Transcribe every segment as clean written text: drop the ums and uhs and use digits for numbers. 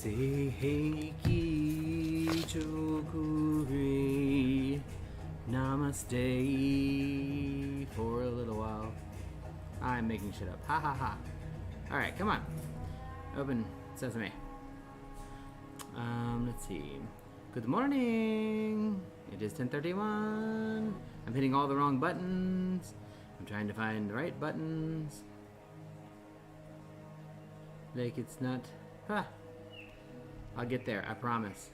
Seiki Chokuri Namaste for a little while. I'm making shit up. Ha ha ha. Alright, come on. Open sesame. Let's see. Good morning. It is 10:31. I'm hitting all the wrong buttons. I'm trying to find the right buttons. Like it's not... Ha! I'll get there, I promise.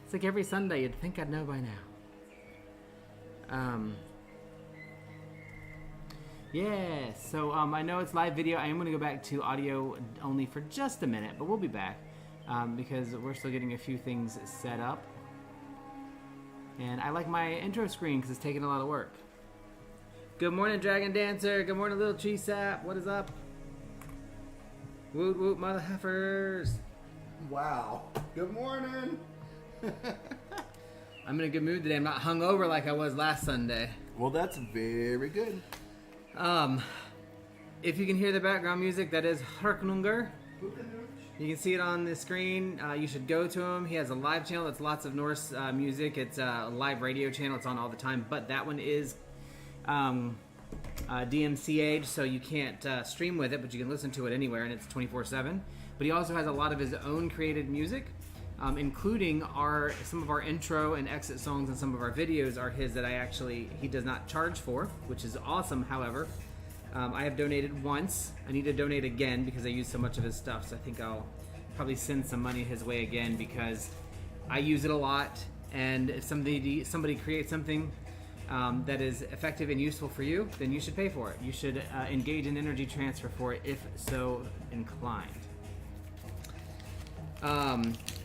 It's like every Sunday, you'd think I'd know by now. Yeah, so I know it's live video. I am going to go back to audio only for just a minute, but we'll be back because we're still getting a few things set up. And I like my intro screen because it's taking a lot of work. Good morning, Dragon Dancer. Good morning, Little Tree Sap. What is up? Woot woot, mother heifers. Wow. Good morning. I'm in a good mood today. I'm not hungover like I was last Sunday. Well, that's very good. If you can hear the background music, that is Harknunger. You can see it on the screen. You should go to him. He has a live channel that's lots of Norse music. It's a live radio channel. It's on all the time. But that one is DMCA'd, so you can't stream with it, but you can listen to it anywhere, and it's 24/7. But he also has a lot of his own created music, including some of our intro and exit songs, and some of our videos are his that he does not charge for, which is awesome. However, I have donated once. I need to donate again because I use so much of his stuff, so I think I'll probably send some money his way again because I use it a lot, and if somebody creates something that is effective and useful for you, then you should pay for it. You should engage in energy transfer for it if so inclined.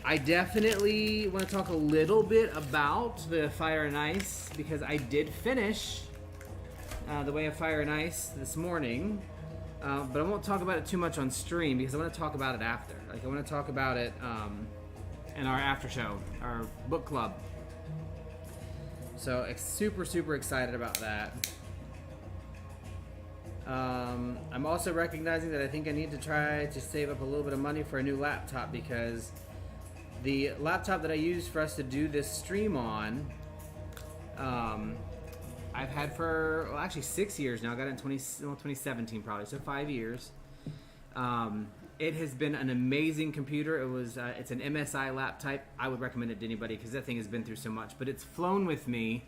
I definitely want to talk a little bit about the Fire and Ice because I did finish the Way of Fire and Ice this morning, but I won't talk about it too much on stream because I want to talk about it after. I want to talk about it in our after show, our book club. So super excited about that. I'm also recognizing that I think I need to try to save up a little bit of money for a new laptop because the laptop that I use for us to do this stream on, I've had for actually 6 years now. I got it in 2017 probably, so 5 years. It has been an amazing computer. It's an MSI laptop. I would recommend it to anybody because that thing has been through so much. But it's flown with me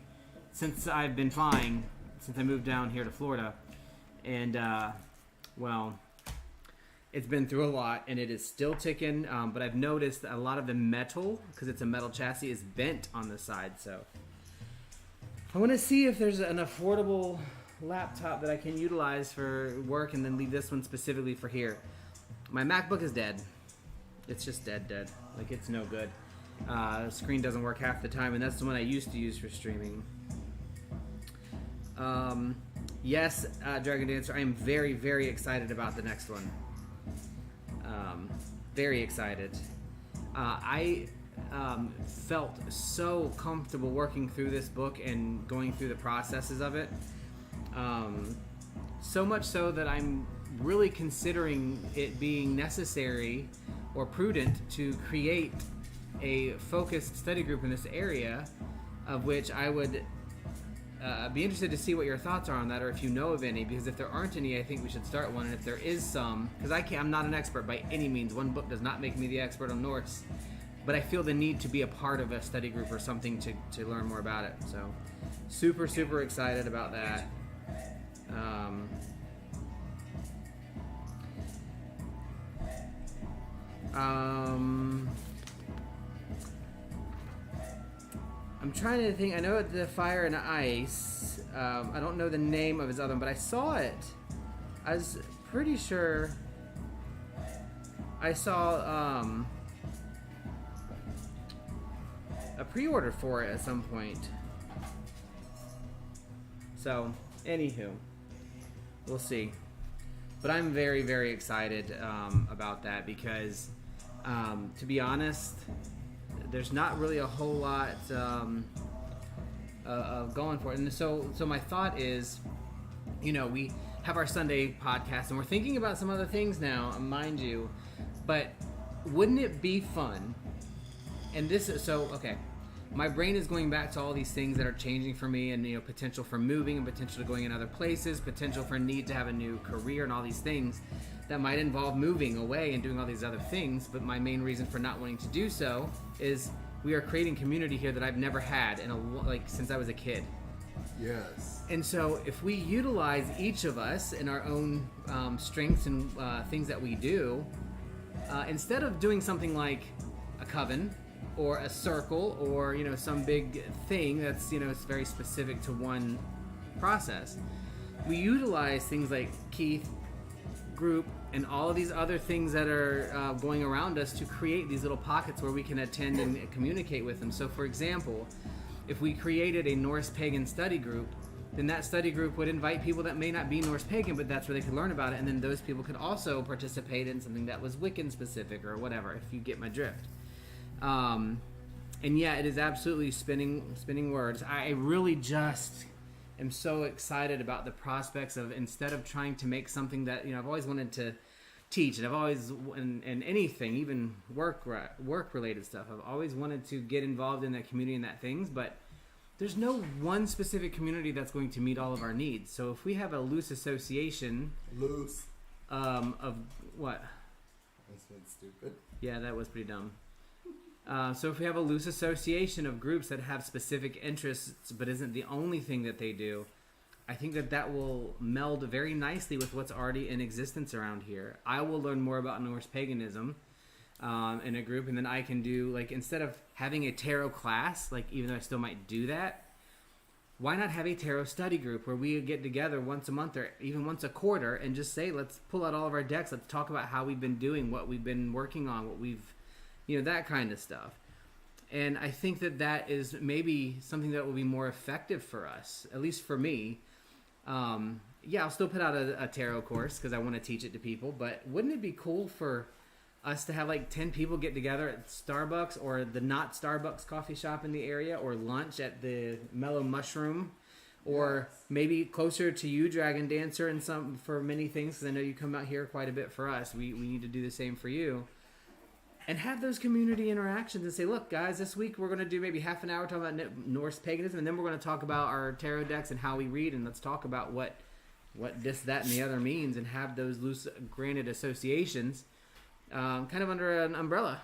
since I've been flying, since I moved down here to Florida. And, well, it's been through a lot, and it is still ticking. But I've noticed that a lot of the metal, because it's a metal chassis, is bent on the side. So I want to see if there's an affordable laptop that I can utilize for work and then leave this one specifically for here. My MacBook is dead. It's just dead. Like, it's no good. The screen doesn't work half the time, and that's the one I used to use for streaming. Yes, Dragon Dancer, I am very excited about the next one. Very excited. I felt so comfortable working through this book and going through the processes of it. So much so that I'm really considering it being necessary or prudent to create a focused study group in this area, of which I would be interested to see what your thoughts are on that, or if you know of any, because if there aren't any, I think we should start one, and if there is some, because I'm not an expert by any means. One book does not make me the expert on Norse, but I feel the need to be a part of a study group or something to learn more about it. So super excited about that. I'm trying to think. I know the Fire and Ice. I don't know the name of his other one, but I saw it. I was pretty sure I saw a pre-order for it at some point. So, anywho, we'll see. But I'm very excited about that because, to be honest, there's not really a whole lot going for it. And so my thought is, we have our Sunday podcast, and we're thinking about some other things now, mind you, but wouldn't it be fun? And this is so okay. My brain is going back to all these things that are changing for me, and potential for moving, and potential to going in other places, potential for need to have a new career, and all these things that might involve moving away and doing all these other things. But my main reason for not wanting to do so is we are creating community here that I've never had since I was a kid. Yes. And so if we utilize each of us in our own strengths and things that we do, instead of doing something like a coven or a circle or some big thing that's it's very specific to one process, we utilize things like Keith, group, and all of these other things that are going around us to create these little pockets where we can attend and communicate with them. So for example, if we created a Norse Pagan study group, then that study group would invite people that may not be Norse Pagan, but that's where they could learn about it, and then those people could also participate in something that was Wiccan specific or whatever, if you get my drift. And yeah, it is absolutely spinning words. I really just am so excited about the prospects of, instead of trying to make something that I've always wanted to teach, and I've always in anything, even work related stuff, I've always wanted to get involved in that community and that things, but there's no one specific community that's going to meet all of our needs. So if we have a loose association of what? That's been stupid. Yeah, that was pretty dumb. So if we have a loose association of groups that have specific interests but isn't the only thing that they do, I think that will meld very nicely with what's already in existence around here. I will learn more about Norse paganism in a group, and then I can do, instead of having a tarot class, even though I still might do that, why not have a tarot study group where we get together once a month or even once a quarter and just say, let's pull out all of our decks, let's talk about how we've been doing, what we've been working on, what we've that kind of stuff. And I think that is maybe something that will be more effective for us, at least for me. I'll still put out a tarot course because I want to teach it to people, but wouldn't it be cool for us to have 10 people get together at Starbucks or the not Starbucks coffee shop in the area, or lunch at the Mellow Mushroom, or maybe closer to you, Dragon Dancer, and some for many things, because I know you come out here quite a bit for us. We need to do the same for you. And have those community interactions and say, look, guys, this week we're going to do maybe half an hour talking about Norse paganism, and then we're going to talk about our tarot decks and how we read, and let's talk about what this, that, and the other means, and have those loose, granted associations kind of under an umbrella.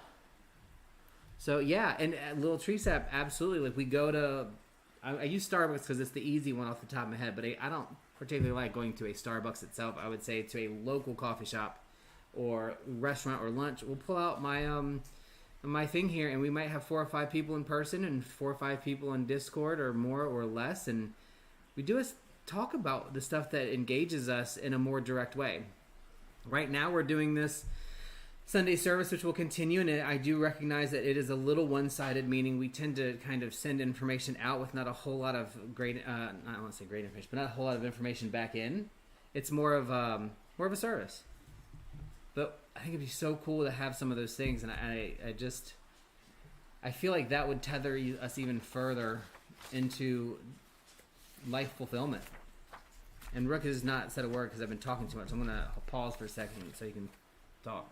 So, yeah, and Little Tree Sap, absolutely. We go to... I use Starbucks because it's the easy one off the top of my head, but I don't particularly like going to a Starbucks itself. I would say to a local coffee shop or restaurant or lunch. We'll pull out my thing here, and we might have 4 or 5 people in person and 4 or 5 people on Discord, or more or less, and we do talk about the stuff that engages us in a more direct way. Right now we're doing this Sunday service, which will continue, and I do recognize that it is a little one-sided, meaning we tend to kind of send information out with not a whole lot of great, I don't want to say great information, but not a whole lot of information back in. It's more of a service. But I think it'd be so cool to have some of those things, and I feel like that would tether us even further into life fulfillment. And Rook has not said a word because I've been talking too much. I'm gonna pause for a second so you can talk.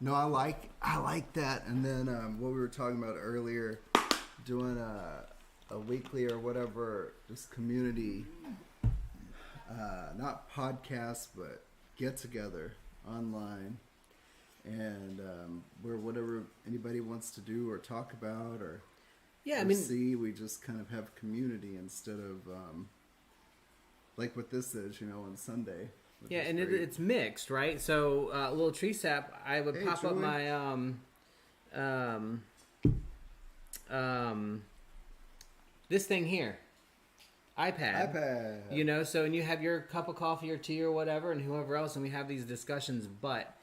No, I like that. And then what we were talking about earlier, doing a weekly or whatever, just community, not podcast, but get together online, and where whatever anybody wants to do or talk about or see, we just kind of have community instead of like what this is, on Sunday. Yeah, and it's mixed, right? So Little Tree Sap, I would pop up my this thing here. iPad. So, and you have your cup of coffee or tea or whatever, and whoever else, and we have these discussions. But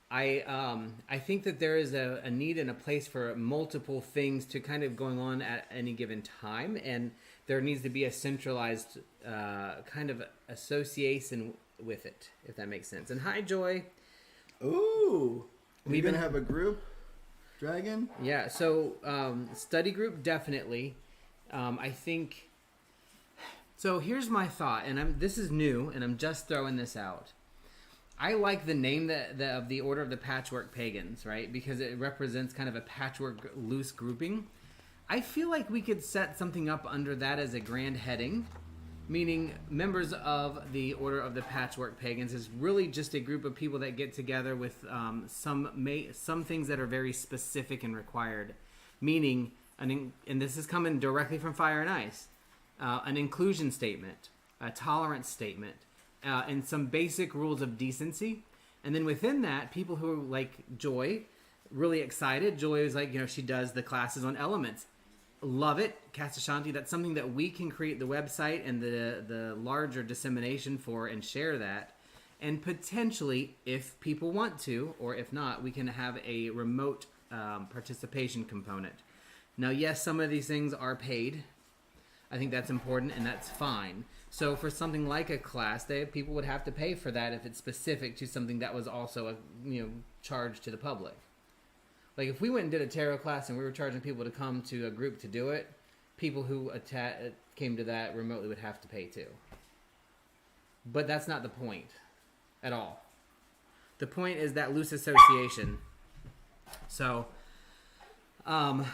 I think that there is a need and a place for multiple things to kind of going on at any given time, and there needs to be a centralized kind of association with it, if that makes sense. And hi, Joy. Ooh, we're gonna have a group, Dragon. Yeah. So study group, definitely. I think. So here's my thought, and this is new, and I'm just throwing this out. I like the name of the Order of the Patchwork Pagans, right? Because it represents kind of a patchwork loose grouping. I feel like we could set something up under that as a grand heading, meaning members of the Order of the Patchwork Pagans is really just a group of people that get together with some things that are very specific and required, meaning, and this is coming directly from Fire and Ice, an inclusion statement, a tolerance statement, and some basic rules of decency. And then within that, people who are like Joy, really excited. Joy is like, she does the classes on elements. Love it. Cast Ashanti, that's something that we can create the website and the larger dissemination for and share that. And potentially, if people want to, or if not, we can have a remote participation component. Now, yes, some of these things are paid. I think that's important, and that's fine. So for something like a class, people would have to pay for that if it's specific to something that was also charged to the public. Like if we went and did a tarot class and we were charging people to come to a group to do it, people who came to that remotely would have to pay too. But that's not the point at all. The point is that loose association. So, and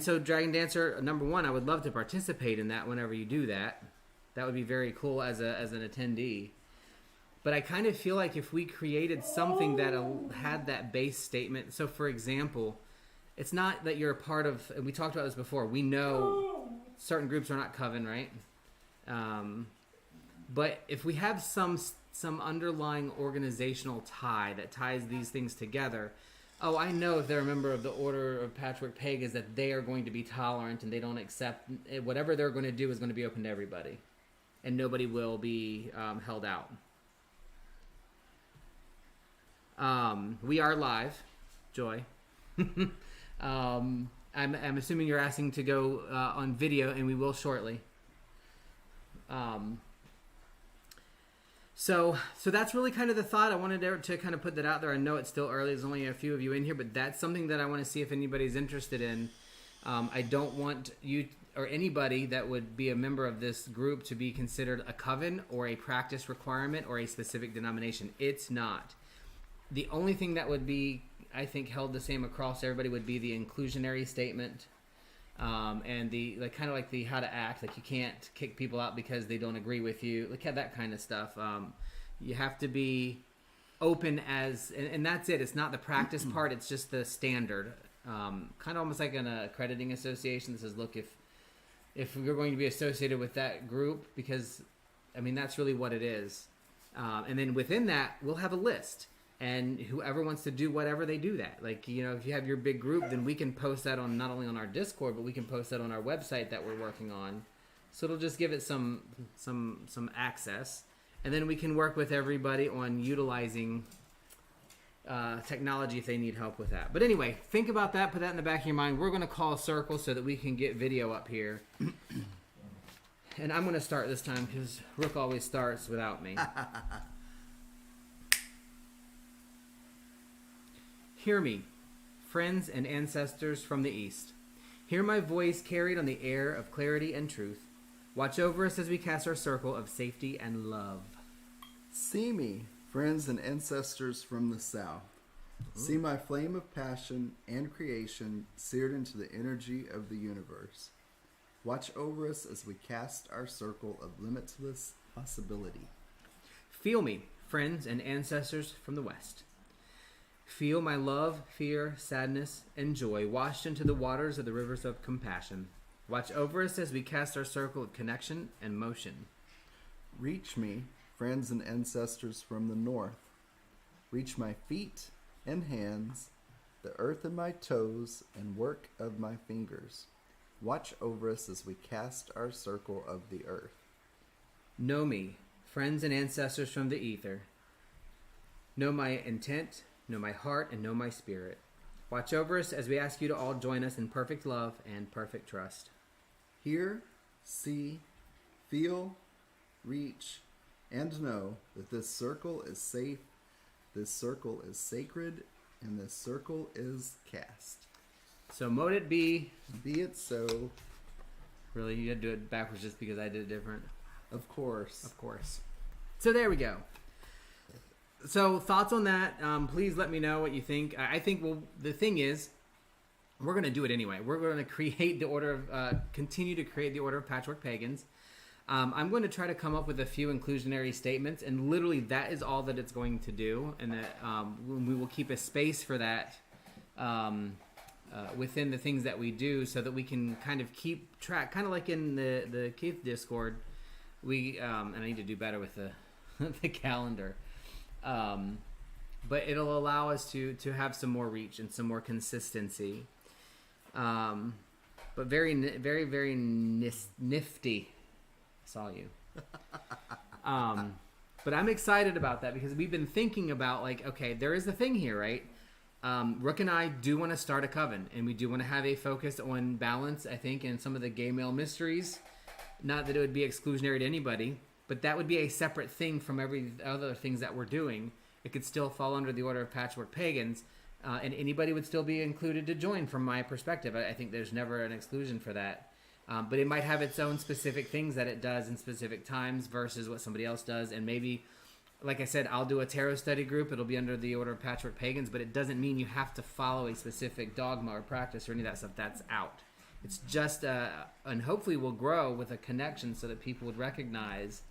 so Dragon Dancer, number one, I would love to participate in that whenever you do that. That would be very cool as an attendee. But I kind of feel like if we created something that had that base statement. So, for example, it's not that you're a part of, and we talked about this before, we know certain groups are not coven, right? But if we have some underlying organizational tie that ties these things together, I know if they're a member of the Order of Patchwork Pagans that they are going to be tolerant and they don't accept, whatever they're going to do is going to be open to everybody. And nobody will be held out. We are live, Joy. I'm assuming you're asking to go on video, and we will shortly. So that's really kind of the thought. I wanted to kind of put that out there. I know it's still early. There's only a few of you in here, but that's something that I want to see if anybody's interested in. I don't want you or anybody that would be a member of this group to be considered a coven or a practice requirement or a specific denomination. It's not. The only thing that would be, I think, held the same across everybody would be the inclusionary statement, and the kind of like the how to act. Like you can't kick people out because they don't agree with you. Like that kind of stuff. You have to be open and that's it. It's not the practice part. It's just the standard. Kind of almost like an accrediting association that says, look, if you're going to be associated with that group, because that's really what it is. And then within that, we'll have a list. And whoever wants to do whatever, they do that. Like, if you have your big group, then we can post that on not only on our Discord, but we can post that on our website that we're working on. So it'll just give it some access. And then we can work with everybody on utilizing technology if they need help with that. But anyway, think about that. Put that in the back of your mind. We're going to call a circle so that we can get video up here. And I'm going to start this time because Rook always starts without me. Hear me, friends and ancestors from the East. Hear my voice carried on the air of clarity and truth. Watch over us as we cast our circle of safety and love. See me, friends and ancestors from the South. Ooh. See my flame of passion and creation seared into the energy of the universe. Watch over us as we cast our circle of limitless possibility. Feel me, friends and ancestors from the West. Feel my love, fear, sadness, and joy washed into the waters of the rivers of compassion. Watch over us as we cast our circle of connection and motion. Reach me, friends and ancestors from the north. Reach my feet and hands, the earth in my toes, and work of my fingers. Watch over us as we cast our circle of the earth. Know me, friends and ancestors from the ether. Know my intent, know my heart, and know my spirit. Watch over us as we ask you to all join us in perfect love and perfect trust. Hear, see, feel, reach, and know that this circle is safe, this circle is sacred, and this circle is cast. So mote it be. Be it so. Really, you had to do it backwards just because I did it different? Of course. Of course. So there we go. So thoughts on that? Please let me know what you think. I think, well, the thing is, we're going to do it anyway. We're going to create the order of, continue to create the order of Patchwork Pagans. I'm going to try to come up with a few inclusionary statements, and literally that is all that it's going to do, and that we will keep a space for that within the things that we do, so that we can kind of keep track, kind of like in the Keith Discord. We and I need to do better with the the calendar. But it'll allow us to have some more reach and some more consistency. But very, very, very nifty. I saw you. But I'm excited about that because we've been thinking about, like, okay, there is a thing here, right? Rook and I do want to start a coven, and we do want to have a focus on balance, I think, in some of the gay male mysteries. Not that it would be exclusionary to anybody, but that would be a separate thing from every other things that we're doing. It could still fall under the order of Patchwork Pagans, and anybody would still be included to join from my perspective. I think there's never an exclusion for that. But it might have its own specific things that it does in specific times versus what somebody else does. And maybe, like I said, I'll do a tarot study group. It'll be under the order of Patchwork Pagans, but it doesn't mean you have to follow a specific dogma or practice or any of that stuff. That's out. It's just, and hopefully will grow with a connection so that people would recognize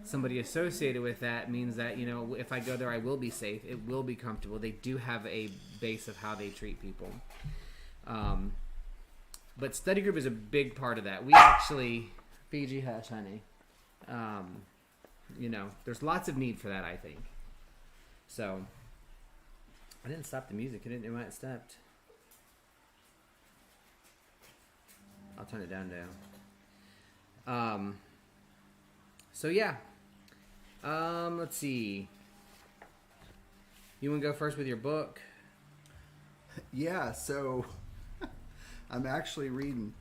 somebody associated with that means that, you know, if I go there, I will be safe. It will be comfortable. They do have a base of how they treat people. But study group is a big part of that. We actually, Fiji hush, honey. You know, there's lots of need for that, I think. So, I didn't stop the music. I didn't know when it stopped. I'll turn it down now. So yeah. Let's see. You want to go first with your book? Yeah, so I'm actually reading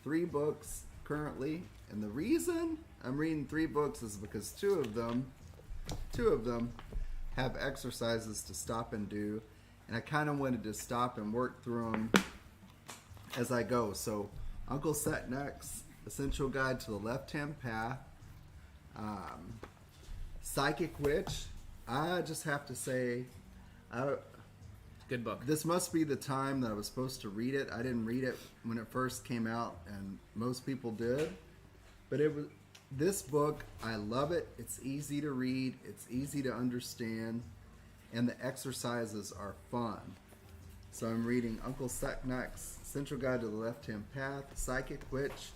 3 books currently, and the reason I'm reading 3 books is because two of them have exercises to stop and do, and I kind of wanted to stop and work through them as I go. So Uncle Setneck's Essential Guide to the Left-Hand Path, Psychic Witch. I just have to say, good book. This must be the time that I was supposed to read it. I didn't read it when it first came out, and most people did. But this book, I love it. It's easy to read. It's easy to understand. And the exercises are fun. So I'm reading Uncle Setneck's Essential Guide to the Left-Hand Path, Psychic Witch,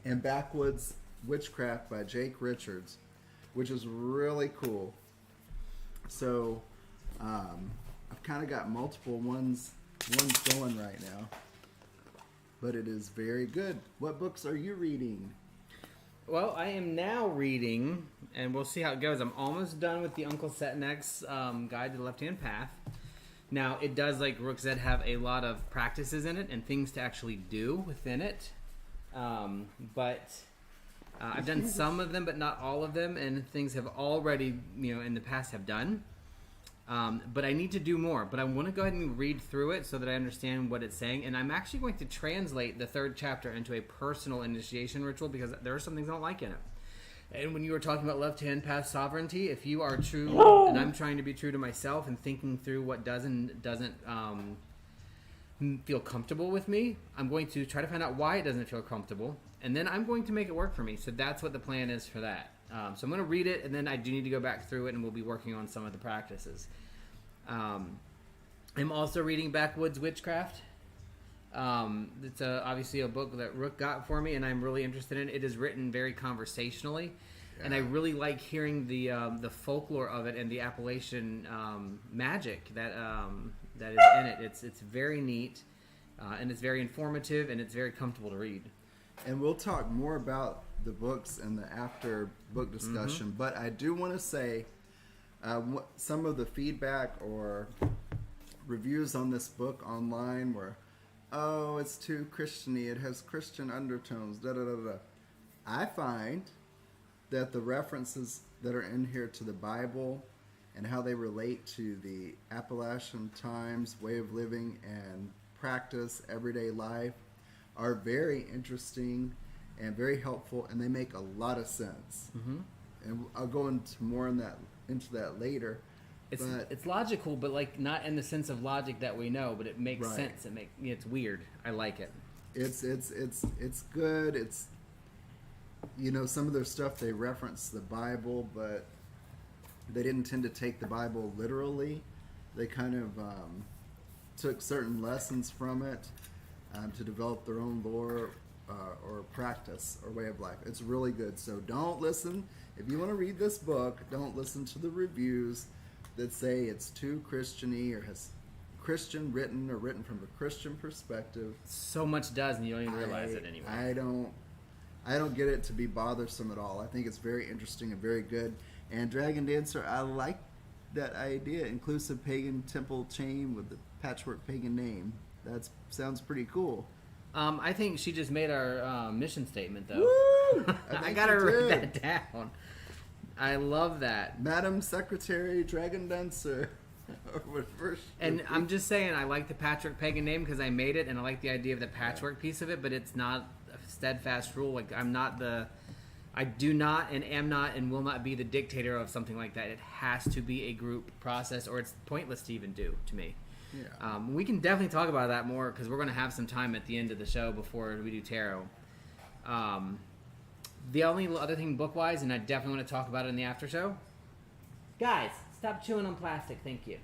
and Backwoods Witchcraft by Jake Richards, which is really cool. So I've kind of got multiple ones going right now, but it is very good. What books are you reading? Well, I am now reading, and we'll see how it goes. I'm almost done with the Uncle Setneck's Guide to the Left-Hand Path. Now, it does, like Rook said, have a lot of practices in it and things to actually do within it. But I've done some of them, but not all of them, and things have already, you know, in the past have done. But I need to do more. But I want to go ahead and read through it so that I understand what it's saying. And I'm actually going to translate the 3rd chapter into a personal initiation ritual because there are some things I don't like in it. And when you were talking about left-hand path sovereignty, if you are true, and I'm trying to be true to myself and thinking through what doesn't feel comfortable with me, I'm going to try to find out why it doesn't feel comfortable, and then I'm going to make it work for me. So that's what the plan is for that. So I'm going to read it, and then I do need to go back through it, and we'll be working on some of the practices. I'm also reading Backwoods Witchcraft. It's obviously a book that Rook got for me, and I'm really interested in it. It is written very conversationally, and I really like hearing the folklore of it and the Appalachian magic that is in it. It's very neat, and it's very informative, and it's very comfortable to read. And we'll talk more about the books and the after book discussion, but I do want to say some of the feedback or reviews on this book online were, oh, it's too Christian-y, it has Christian undertones, da-da-da-da. I find that the references that are in here to the Bible and how they relate to the Appalachian times, way of living and practice, everyday life, are very interesting and very helpful, and they make a lot of sense. Mm-hmm. And I'll go into that later. It's logical, but like not in the sense of logic that we know, but it makes sense. It's weird. I like it. It's good. It's, you know, some of their stuff, they reference the Bible, but they didn't tend to take the Bible literally. They kind of took certain lessons from it to develop their own lore or practice or way of life. It's really good. So don't listen. If you want to read this book, don't listen to the reviews that say it's too Christian-y or has Christian written from a Christian perspective. So much does, and you don't even realize it anyway. I don't get it to be bothersome at all. I think it's very interesting and very good. And Dragon Dancer, I like that idea. Inclusive pagan temple chain with the patchwork pagan name. That sounds pretty cool. I think she just made our mission statement, though. Woo! I gotta write that down. I love that. Madam Secretary Dragon Dancer. And I'm just saying, I like the patchwork pagan name because I made it, and I like the idea of the patchwork piece of it, but it's not a steadfast rule. Like, I do not and am not and will not be the dictator of something like that. It has to be a group process, or it's pointless to even do, to me. Yeah. We can definitely talk about that more because we're going to have some time at the end of the show before we do tarot. The only other thing book-wise, and I definitely want to talk about it in the after show. Guys, stop chewing on plastic. Thank you.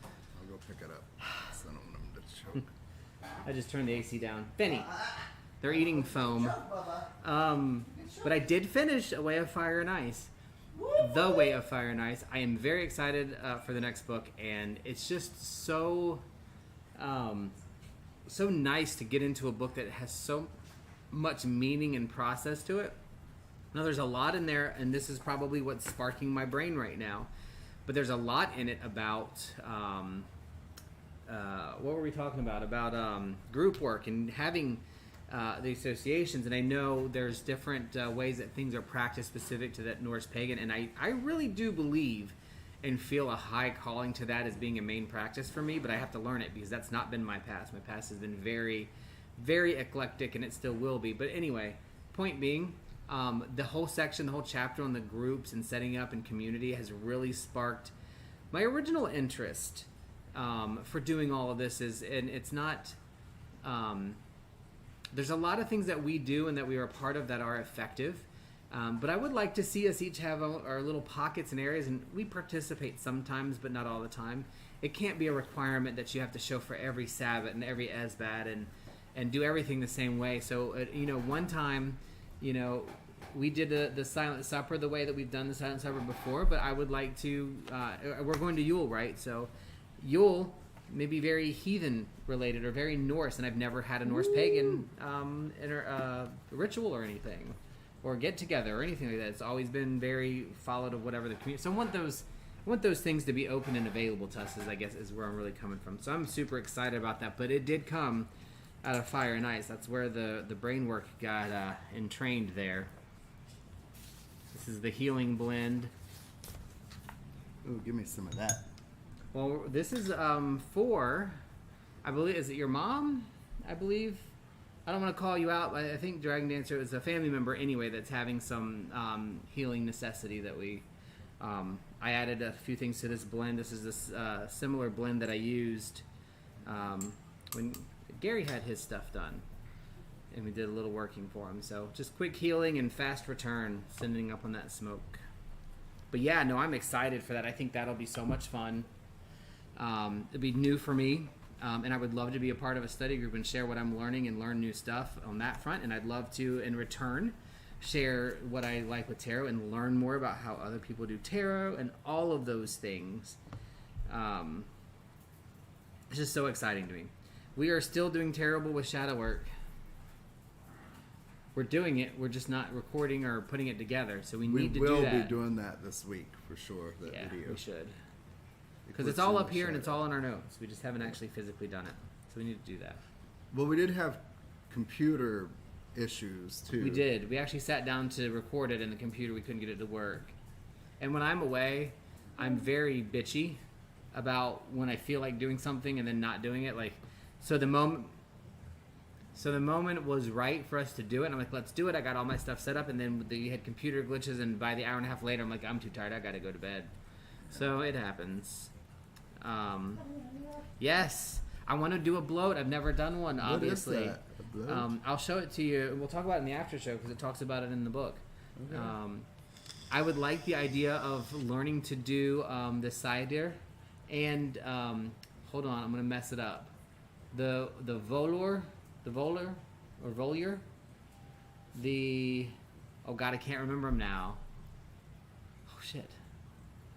I'll go pick it up. So I don't want them to choke. I just turned the AC down. Finny, they're eating foam. But I did finish A Way of Fire and Ice. The Way of Fire and Ice. I am very excited for the next book, and it's just so nice to get into a book that has so much meaning and process to it. Now, there's a lot in there, and this is probably what's sparking my brain right now. But there's a lot in it about what were we talking about? About group work and having the associations. And I know there's different ways that things are practiced specific to that Norse pagan. And I really do believe and feel a high calling to that as being a main practice for me. But I have to learn it because that's not been my past. My past has been very, very eclectic, and it still will be. But anyway, point being, the whole section, the whole chapter on the groups and setting up and community has really sparked my original interest for doing all of this. And it's not... there's a lot of things that we do and that we are a part of that are effective. But I would like to see us each have our little pockets and areas, and we participate sometimes, but not all the time. It can't be a requirement that you have to show for every Sabbath and every Esbat and do everything the same way. So, one time, we did the Silent Supper the way that we've done the Silent Supper before, but I would like to, we're going to Yule, right? So Yule may be very heathen related or very Norse, and I've never had a Norse pagan ritual or anything, or get together or anything like that. It's always been very followed of whatever the community. So I want those things to be open and available to us, I guess is where I'm really coming from. So I'm super excited about that, but it did come out of Fire and Ice. That's where the brain work got entrained there. This is the healing blend. Ooh, give me some of that. Well, this is for, I believe, is it your mom? I believe. I don't want to call you out, but I think Dragon Dancer is a family member anyway that's having some healing necessity that we... I added a few things to this blend. This is this similar blend that I used when Gary had his stuff done, and we did a little working for him. So just quick healing and fast return, sending up on that smoke. But yeah, no, I'm excited for that. I think that'll be so much fun. It'll be new for me, and I would love to be a part of a study group and share what I'm learning and learn new stuff on that front. And I'd love to, in return, share what I like with tarot and learn more about how other people do tarot and all of those things. It's just so exciting to me. We are still doing Terrible with shadow work. We're doing it. We're just not recording or putting it together. So we need to do that. We will be doing that this week for sure. That video. We should. Because it's all up here and it's all in our notes. We just haven't actually physically done it. So we need to do that. Well, we did have computer issues too. We did. We actually sat down to record it, and the computer, we couldn't get it to work. And when I'm away, I'm very bitchy about when I feel like doing something and then not doing it. Like, so the moment So the moment was right for us to do it. I'm like, let's do it. I got all my stuff set up, and then you had computer glitches, and by the hour and a half later, I'm like, I'm too tired. I got to go to bed. So it happens. Yes, I want to do a bloat. I've never done one, obviously. What is that? A bloat? I'll show it to you. We'll talk about it in the after show because it talks about it in the book. Okay. I would like the idea of learning to do the cider and hold on, I'm gonna mess it up. The volor, oh god, I can't remember them now. Oh shit,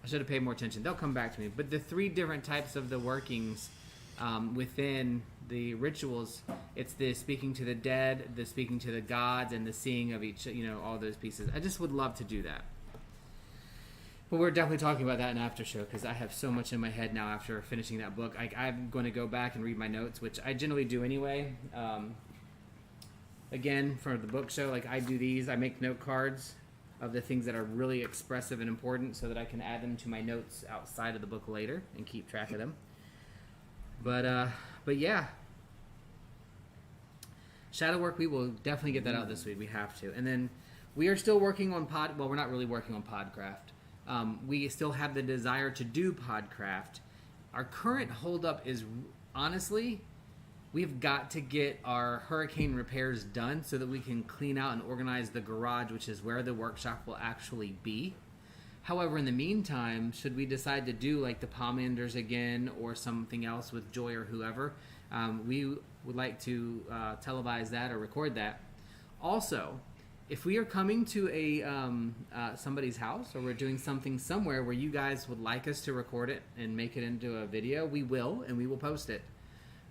I should have paid more attention. They'll come back to me. But the 3 different types of the workings within the rituals, it's the speaking to the dead, the speaking to the gods, and the seeing of each, all those pieces. I just would love to do that. But we're definitely talking about that in after show because I have so much in my head now after finishing that book. I'm going to go back and read my notes, which I generally do anyway. Again, for the book show, like I do these, I make note cards of the things that are really expressive and important so that I can add them to my notes outside of the book later and keep track of them. But yeah, shadow work, we will definitely get that out this week. We have to. And then we are still working on well, we're not really working on Podcraft. We still have the desire to do Podcraft. Our current holdup is, honestly, we've got to get our hurricane repairs done so that we can clean out and organize the garage, which is where the workshop will actually be. However, in the meantime, should we decide to do like the Pomanders again or something else with Joy or whoever, we would like to televise that or record that. Also, if we are coming to a somebody's house or we're doing something somewhere where you guys would like us to record it and make it into a video, we will, and we will post it.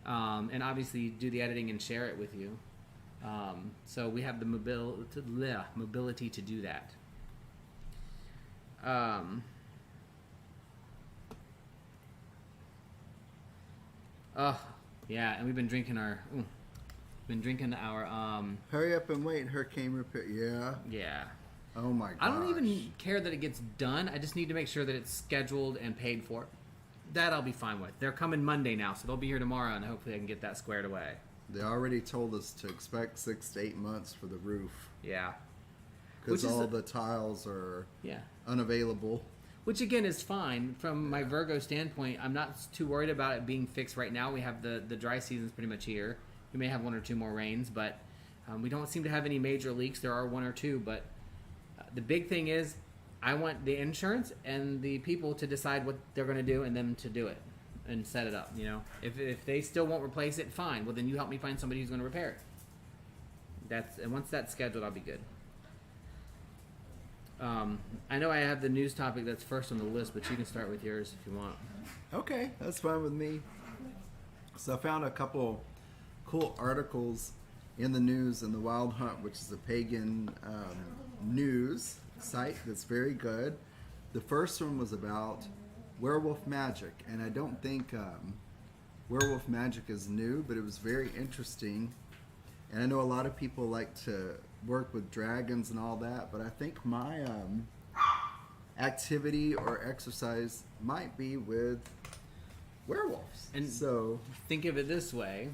And obviously do the editing and share it with you. So we have the mobility to do that. Oh, yeah, and we've been drinking our... Hurry up and wait, hurricane repair. Yeah. Oh my gosh. I don't even care that it gets done. I just need to make sure that it's scheduled and paid for. That I'll be fine with. They're coming Monday now, so they'll be here tomorrow, and hopefully I can get that squared away. They already told us to expect 6 to 8 months for the roof. Yeah. Because all the tiles are unavailable. Which, again, is fine. From my Virgo standpoint, I'm not too worried about it being fixed right now. We have the dry season's pretty much here. We may have 1 or 2 more rains, but we don't seem to have any major leaks. There are 1 or 2, but the big thing is I want the insurance and the people to decide what they're going to do and them to do it and set it up. If they still won't replace it, fine. Well, then you help me find somebody who's going to repair it. And once that's scheduled, I'll be good. I know I have the news topic that's first on the list, but you can start with yours if you want. Okay, that's fine with me. So I found a couple cool articles in the news in the Wild Hunt, which is a pagan news site that's very good. The first one was about werewolf magic, and I don't think werewolf magic is new, but it was very interesting. And I know a lot of people like to work with dragons and all that, but I think my activity or exercise might be with werewolves. And so think of it this way.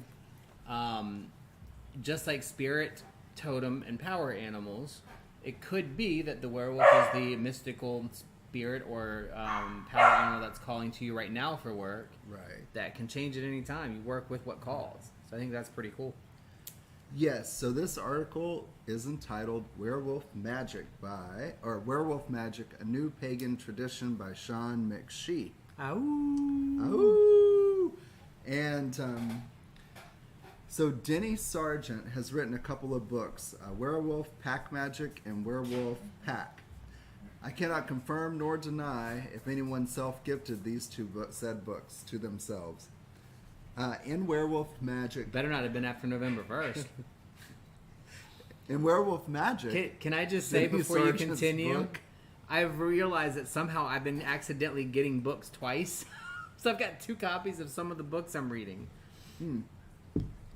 Just like spirit, totem, and power animals, it could be that the werewolf is the mystical spirit or power animal that's calling to you right now for work. Right. That can change at any time. You work with what calls. So I think that's pretty cool. Yes, so this article is entitled Werewolf Magic Werewolf Magic, a New Pagan Tradition by Sean McShee. Ow. And so Denny Sargent has written a couple of books, Werewolf Pack Magic and Werewolf Pack. I cannot confirm nor deny if anyone self-gifted these said books to themselves. In Werewolf Magic... Better not have been after November 1st. In Werewolf Magic... Can I just say before you continue, I've realized that somehow I've been accidentally getting books twice. So I've got 2 copies of some of the books I'm reading.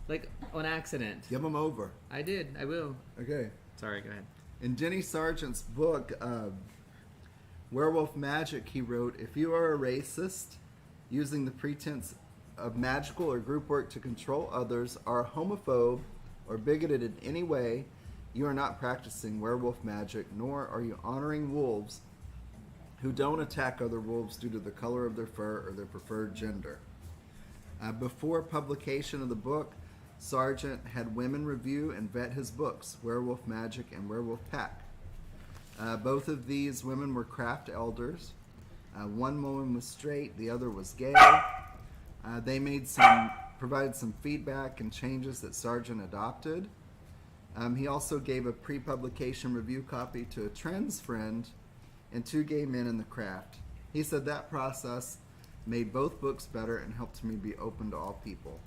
Like, on accident. Give them over. I did. I will. Okay. Sorry, go ahead. In Denny Sargent's book, Werewolf Magic, he wrote, if you are a racist, using the pretense of magical or group work to control others, are a homophobe, or bigoted in any way, you are not practicing werewolf magic, nor are you honoring wolves who don't attack other wolves due to the color of their fur or their preferred gender. Before publication of the book, Sargent had women review and vet his books, Werewolf Magic and Werewolf Pack. Both of these women were craft elders. One woman was straight, the other was gay. They provided some feedback and changes that Sargent adopted. He also gave a pre-publication review copy to a trans friend and 2 gay men in the craft. He said that process made both books better and helped me be open to all people.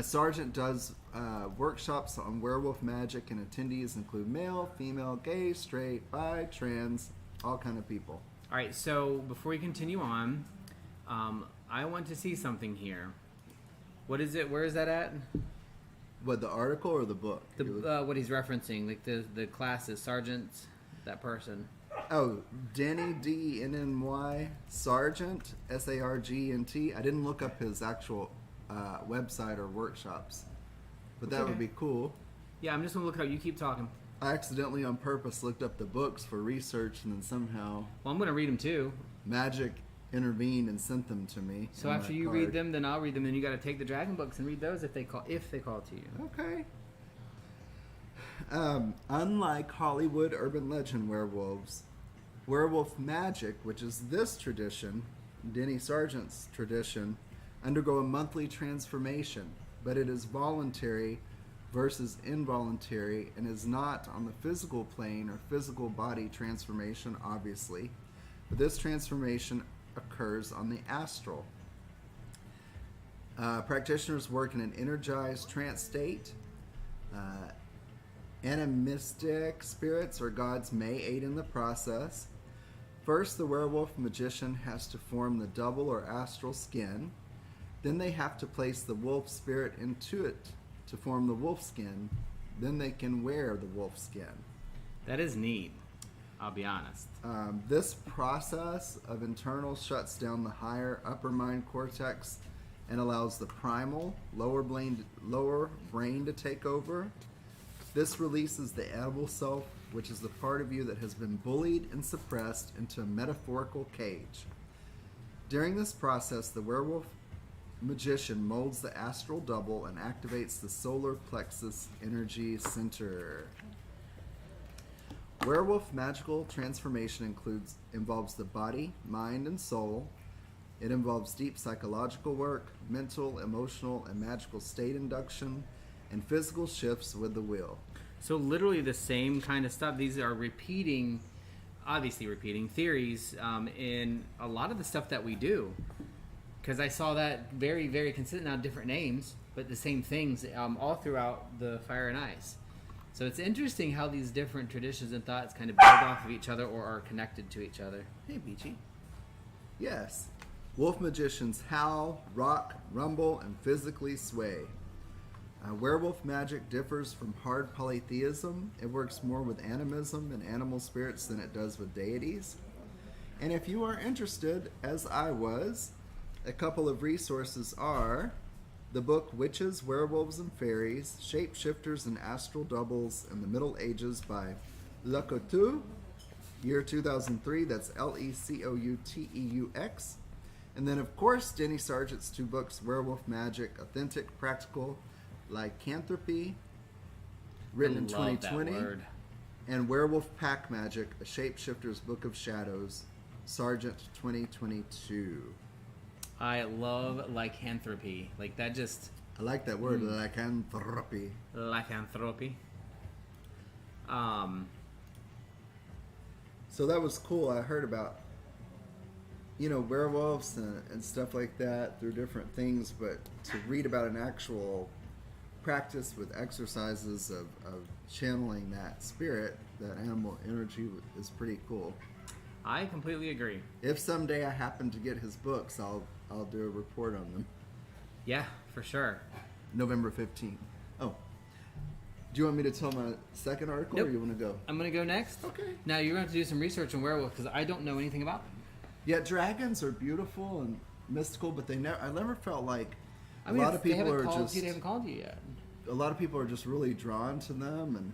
Sargent does workshops on werewolf magic, and attendees include male, female, gay, straight, bi, trans, all kind of people. All right, so before we continue on, I want to see something here. What is it? Where is that at? What, the article or the book? What he's referencing, like the classes, Sargent, that person. Oh, Denny, D-E-N-N-Y, Sargent, S-A-R-G-N-T. I didn't look up his actual website or workshops, but that would be cool. Yeah, I'm just going to look it up. You keep talking. I accidentally on purpose looked up the books for research, and then somehow... Well, I'm going to read them too. Magic intervened and sent them to me. So after you read them, then I'll read them. Then you got to take the dragon books and read those if they call to you. Okay. Unlike Hollywood urban legend werewolves, werewolf magic, which is this tradition, Denny Sargent's tradition, undergo a monthly transformation, but it is voluntary versus involuntary and is not on the physical plane or physical body transformation, obviously, but this transformation occurs on the astral. Practitioners work in an energized trance state. Animistic spirits or gods may aid in the process. First, the werewolf magician has to form the double or astral skin. Then they have to place the wolf spirit into it to form the wolf skin. Then they can wear the wolf skin. That is neat, I'll be honest. This process of internal shuts down the higher upper mind cortex and allows the primal lower brain to take over. This releases the animal self, which is the part of you that has been bullied and suppressed, into a metaphorical cage. During this process, the werewolf magician molds the astral double and activates the solar plexus energy center. Werewolf magical transformation involves the body, mind, and soul. It involves deep psychological work, mental, emotional, and magical state induction, and physical shifts with the will. So literally the same kind of stuff. These are obviously repeating theories in a lot of the stuff that we do. Because I saw that very, very consistent, now different names, but the same things all throughout the Fire and Ice. So it's interesting how these different traditions and thoughts kind of build off of each other or are connected to each other. Hey, Beachy. Yes. Wolf magicians howl, rock, rumble, and physically sway. Werewolf magic differs from hard polytheism. It works more with animism and animal spirits than it does with deities. And if you are interested, as I was, a couple of resources are the book Witches, Werewolves, and Fairies, Shapeshifters and Astral Doubles in the Middle Ages by Lecouteux, year 2003. That's Lecouteux. And then, of course, Denny Sargent's 2 books, Werewolf Magic, Authentic Practical Lycanthropy, written in 2020, and Werewolf Pack Magic, A Shapeshifter's Book of Shadows, Sargent 2022. I love lycanthropy. Like that just... I like that word, lycanthropy. Lycanthropy. So that was cool. I heard about, werewolves and stuff like that through different things, but to read about an actual practice with exercises of channeling that spirit, that animal energy, is pretty cool. I completely agree. If someday I happen to get his books, I'll do a report on them. Yeah, for sure. November 15th. Oh. Do you want me to tell my second article, Nope. or you want to go? I'm going to go next. Okay. Now, you're going to have to do some research on werewolves because I don't know anything about them. Yeah, dragons are beautiful and mystical, but I never felt like a lot of people are just... They haven't called you yet. a lot of people are just really drawn to them, and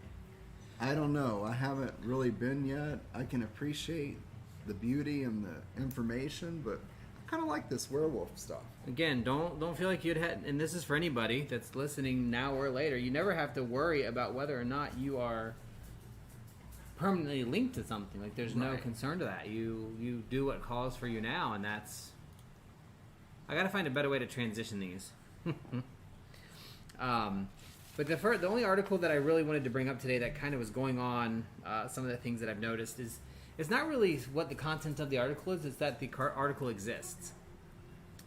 I don't know. I haven't really been yet. I can appreciate the beauty and the information, but I kind of like this werewolf stuff. Again, don't feel like you'd had, and this is for anybody that's listening now or later. You never have to worry about whether or not you are permanently linked to something. Like there's no concern to that. You do what calls for you now, and that's. I got to find a better way to transition these. But the only article that I really wanted to bring up today that kind of was going on, some of the things that I've noticed is, it's not really what the content of the article is, it's that the article exists.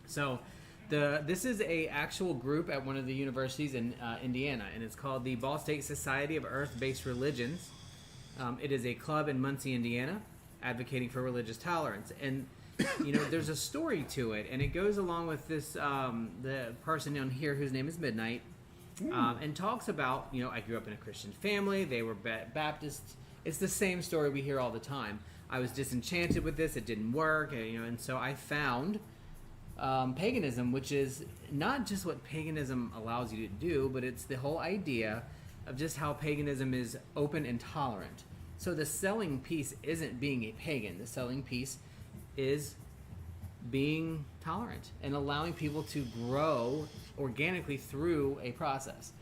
So this is a actual group at one of the universities in Indiana, and it's called the Ball State Society of Earth-Based Religions. It is a club in Muncie, Indiana, advocating for religious tolerance. And there's a story to it, and it goes along with this the person on here whose name is Midnight, and talks about, I grew up in a Christian family. They were Baptist. It's the same story we hear all the time. I was disenchanted with this. It didn't work, and so I found paganism, which is not just what paganism allows you to do, but it's the whole idea of just how paganism is open and tolerant. So the selling piece isn't being a pagan. The selling piece is being tolerant and allowing people to grow organically through a process.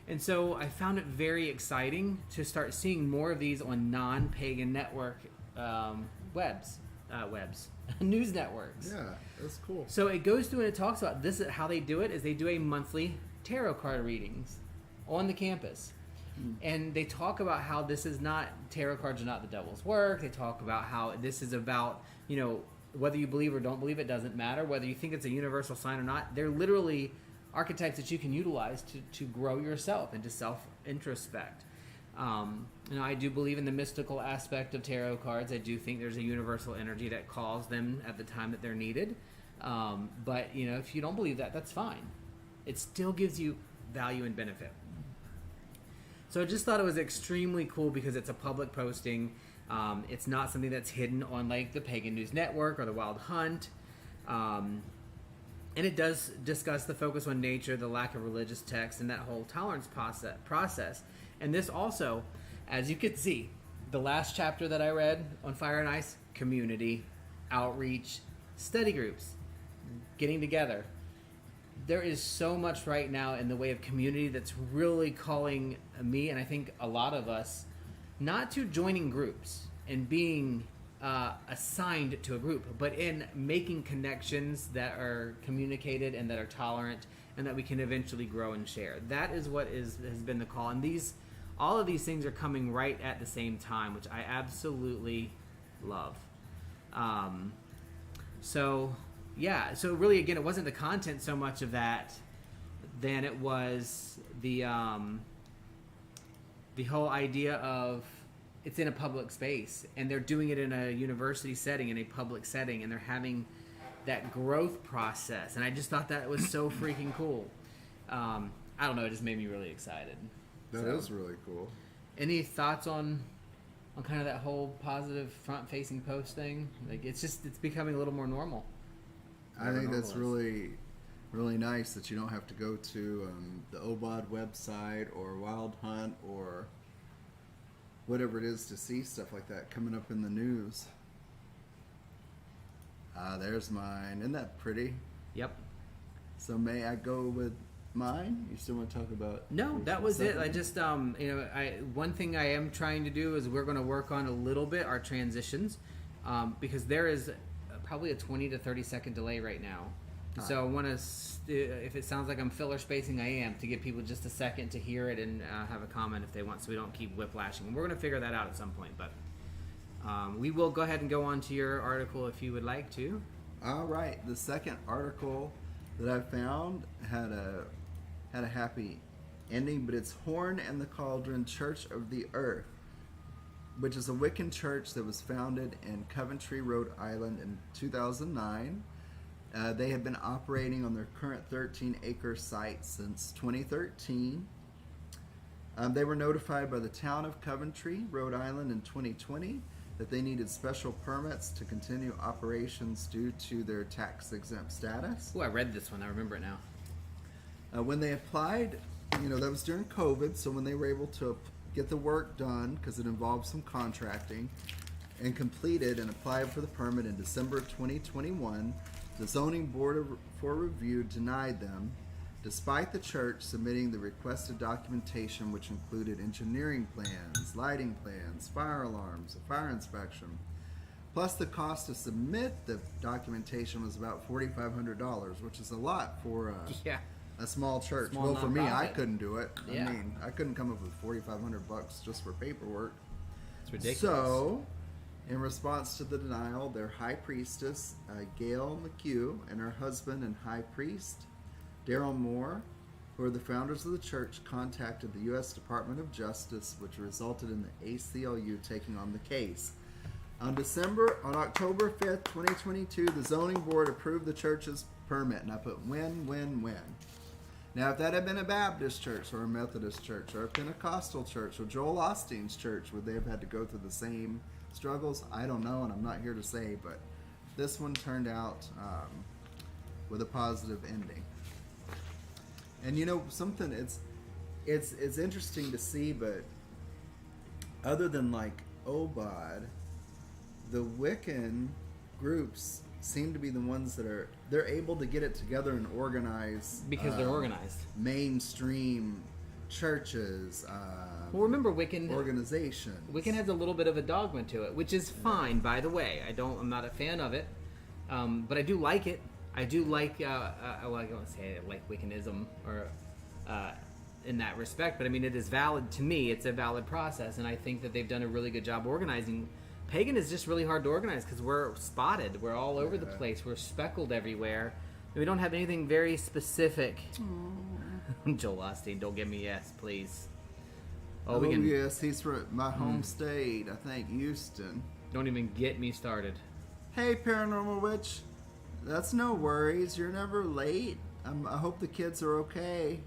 And so I found it very exciting to start seeing more of these on non-pagan network news networks. Yeah, that's cool. So it goes through and it talks about this. How they do it is they do a monthly tarot card readings on the campus. And they talk about how this is not, tarot cards are not the devil's work. They talk about how this is about, whether you believe or don't believe, it doesn't matter. Whether you think it's a universal sign or not, they're literally archetypes that you can utilize to grow yourself and to self-introspect. I do believe in the mystical aspect of tarot cards. I do think there's a universal energy that calls them at the time that they're needed. But, if you don't believe that, that's fine. It still gives you value and benefit. So I just thought it was extremely cool because it's a public posting. It's not something that's hidden on like the Pagan News Network or the Wild Hunt. And it does discuss the focus on nature, the lack of religious text, and that whole tolerance process. And this also, as you can see, the last chapter that I read on Fire and Ice, community, outreach, study groups, getting together. There is so much right now in the way of community that's really calling me, and I think a lot of us, not to joining groups and being assigned to a group, but in making connections that are communicated and that are tolerant and that we can eventually grow and share. That is what has been the call. And all of these things are coming right at the same time, which I absolutely love. So really, again, it wasn't the content so much of that than it was the whole idea of it's in a public space and they're doing it in a university setting, in a public setting, and they're having that growth process. And I just thought that was so freaking cool. I don't know, it just made me really excited. That is really cool. Any thoughts on kind of that whole positive front-facing post thing? Like, it's becoming a little more normal. I think that's really, really nice that you don't have to go to the OBOD website or Wild Hunt or whatever it is to see stuff like that coming up in the news. There's mine. Isn't that pretty? Yep. So may I go with mine? You still want to talk about? No, that was it. I just, one thing I am trying to do is we're going to work on a little bit our transitions, because there is probably a 20 to 30 second delay right now. So I want to, if it sounds like I'm filler spacing, I am, to give people just a second to hear it and have a comment if they want, so we don't keep whiplashing. And we're going to figure that out at some point, but we will go ahead and go on to your article if you would like to. All right. The second article that I found had a happy ending, but it's Horn and the Cauldron Church of the Earth, which is a Wiccan church that was founded in Coventry, Rhode Island in 2009. They have been operating on their current 13-acre site since 2013. They were notified by the town of Coventry, Rhode Island in 2020 that they needed special permits to continue operations due to their tax-exempt status. Oh, I read this one. I remember it now. When they applied that was during COVID, so when they were able to get the work done, because it involved some contracting, and completed and applied for the permit in December 2021, the zoning board for review denied them, despite the church submitting the requested documentation, which included engineering plans, lighting plans, fire alarms, a fire inspection. Plus, the cost to submit the documentation was about $4,500, which is a lot for a small church. Small for me, I nonprofit. couldn't do it. Yeah. I mean, I couldn't come up with $4,500 just for paperwork. It's ridiculous. So, in response to the denial, their high priestess, Gail McHugh, and her husband and high priest, Daryl Moore, who are the founders of the church, contacted the U.S. Department of Justice, which resulted in the ACLU taking on the case. On October 5th, 2022, the zoning board approved the church's permit, and I put win, win, win. Now, if that had been a Baptist church or a Methodist church or a Pentecostal church or Joel Osteen's church, would they have had to go through the same struggles? I don't know, and I'm not here to say, but this one turned out with a positive ending. And something, it's interesting to see, but other than like Obad, the Wiccan groups seem to be the ones that they're able to get it together and organize because they're organized. Mainstream churches. Well, remember Wiccan organizations. Wiccan has a little bit of a dogma to it, which is fine, by the way. I'm not a fan of it, but I do like it. I do like. I don't want to say I like Wiccanism or in that respect, but I mean it is valid to me. It's a valid process, and I think that they've done a really good job organizing. Pagan is just really hard to organize because we're spotted. We're all over the place. We're speckled everywhere. And we don't have anything very specific. Joel Osteen, don't give me yes, please. Oh, yes, he's from my home state, I think, Houston. Don't even get me started. Hey, Paranormal Witch. That's no worries. You're never late. I hope the kids are okay.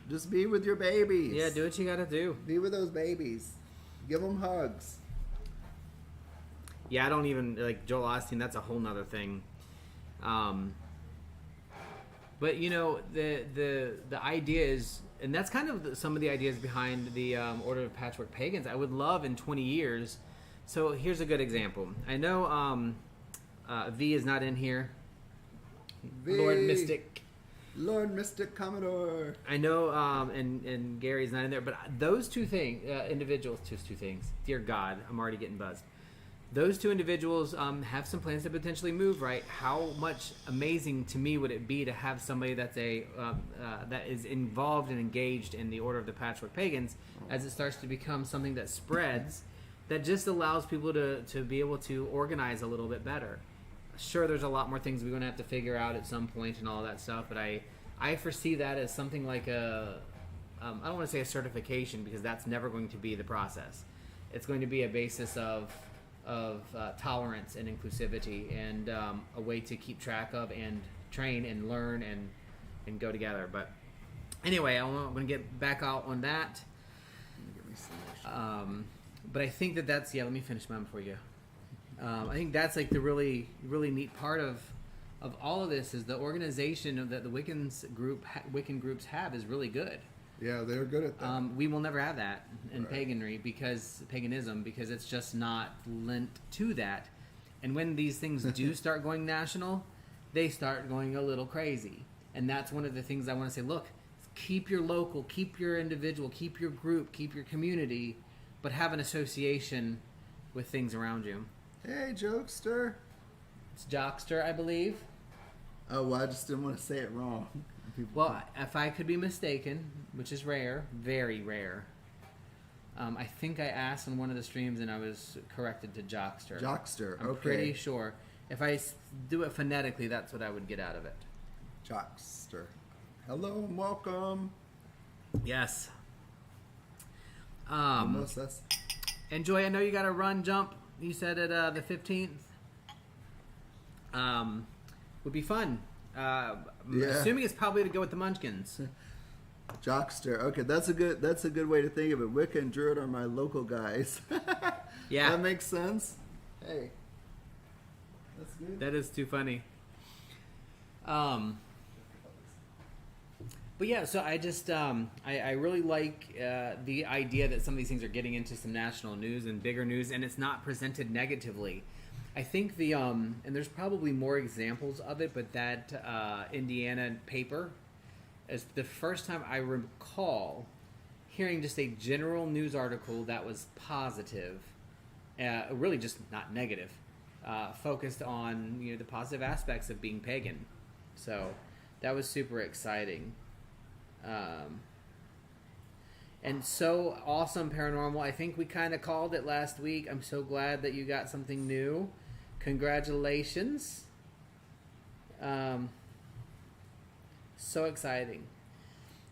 Just be with your babies. Yeah, do what you gotta do. Be with those babies. Give them hugs. Yeah, I don't even like Joel Osteen. That's a whole nother thing. But the idea is, and that's kind of some of the ideas behind the Order of Patchwork Pagans. I would love in 20 years. So here's a good example. I know V is not in here. V. Lord Mystic Commodore. I know, and Gary's not in there, but those two things, two things. Dear God, I'm already getting buzzed. Those two individuals have some plans to potentially move. Right? How much amazing to me would it be to have somebody that's that is involved and engaged in the Order of the Patchwork Pagans as it starts to become something that spreads, that just allows people to be able to organize a little bit better. Sure, there's a lot more things we're going to have to figure out at some point and all that stuff, but I foresee that as something like I don't want to say a certification because that's never going to be the process. It's going to be a basis of tolerance and inclusivity and a way to keep track of and train and learn and go together. But anyway, I'm going to get back out on that. But I think that's, let me finish mine before you go. I think that's like the really, really neat part of all of this is the organization that the Wiccan groups have is really good. Yeah, they're good at that. We will never have that in paganism because it's just not lent to that. And when these things do start going national, they start going a little crazy. And that's one of the things I want to say, look, keep your local, keep your individual, keep your group, keep your community, but have an association with things around you. Hey, Jokester. It's Jockster, I believe. Oh, well, I just didn't want to say it wrong. If I could be mistaken, which is rare, very rare, I think I asked on one of the streams and I was corrected to Jockster. Jockster, okay. I'm pretty sure. If I do it phonetically, that's what I would get out of it. Jockster. Hello and welcome. Yes. That's... Enjoy. I know you got to run, jump. You said it the 15th. Would be fun. Assuming it's probably to go with the Munchkins. Jockster. Okay, that's a good way to think of it. Wicca and Druid are my local guys. Yeah. That makes sense. Hey. That's good. That is too funny. But yeah, so I just I really like the idea that some of these things are getting into some national news and bigger news, and it's not presented negatively. I think the and there's probably more examples of it, but that Indiana paper is the first time I recall hearing just a general news article that was positive, really just not negative, focused on the positive aspects of being pagan. So that was super exciting. And so awesome paranormal. I think we kind of called it last week. I'm so glad that you got something new. Congratulations. So exciting.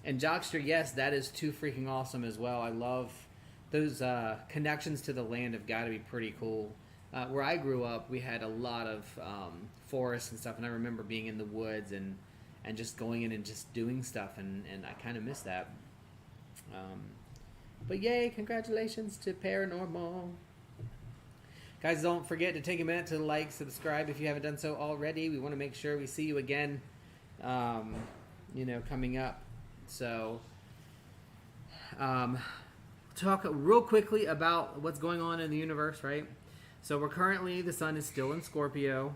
And Jockster, yes, that is too freaking awesome as well. I love those connections to the land have got to be pretty cool. Where I grew up, we had a lot of forests and stuff, and I remember being in the woods and just going in and just doing stuff, and I kind of miss that. But yay, congratulations to Paranormal. Guys, don't forget to take a minute to like, subscribe if you haven't done so already. We want to make sure we see you again, coming up. So, talk real quickly about what's going on in the universe, right? So we're currently, the sun is still in Scorpio.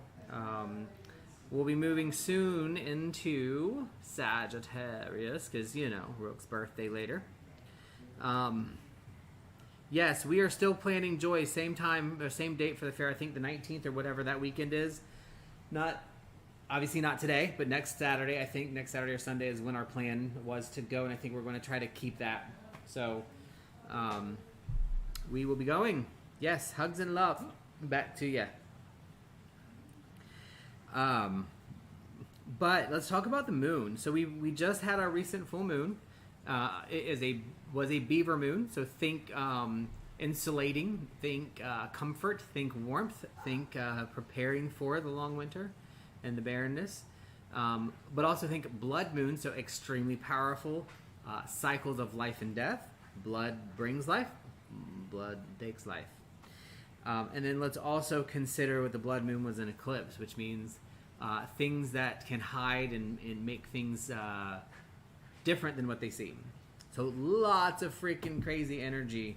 We'll be moving soon into Sagittarius, because, Rook's birthday later. Yes, we are still planning Joy, same time, or same date for the fair, I think the 19th or whatever that weekend is. Obviously not today, but next Saturday, I think next Saturday or Sunday is when our plan was to go, and I think we're going to try to keep that. So, we will be going. Yes, hugs and love. Back to you. But let's talk about the moon. So we just had our recent full moon. It was a beaver moon. So think insulating, think comfort, think warmth, think preparing for the long winter and the barrenness. But also think blood moon. So extremely powerful cycles of life and death. Blood brings life. Blood takes life. And then let's also consider what the blood moon was an eclipse, which means things that can hide and make things different than what they seem. So lots of freaking crazy energy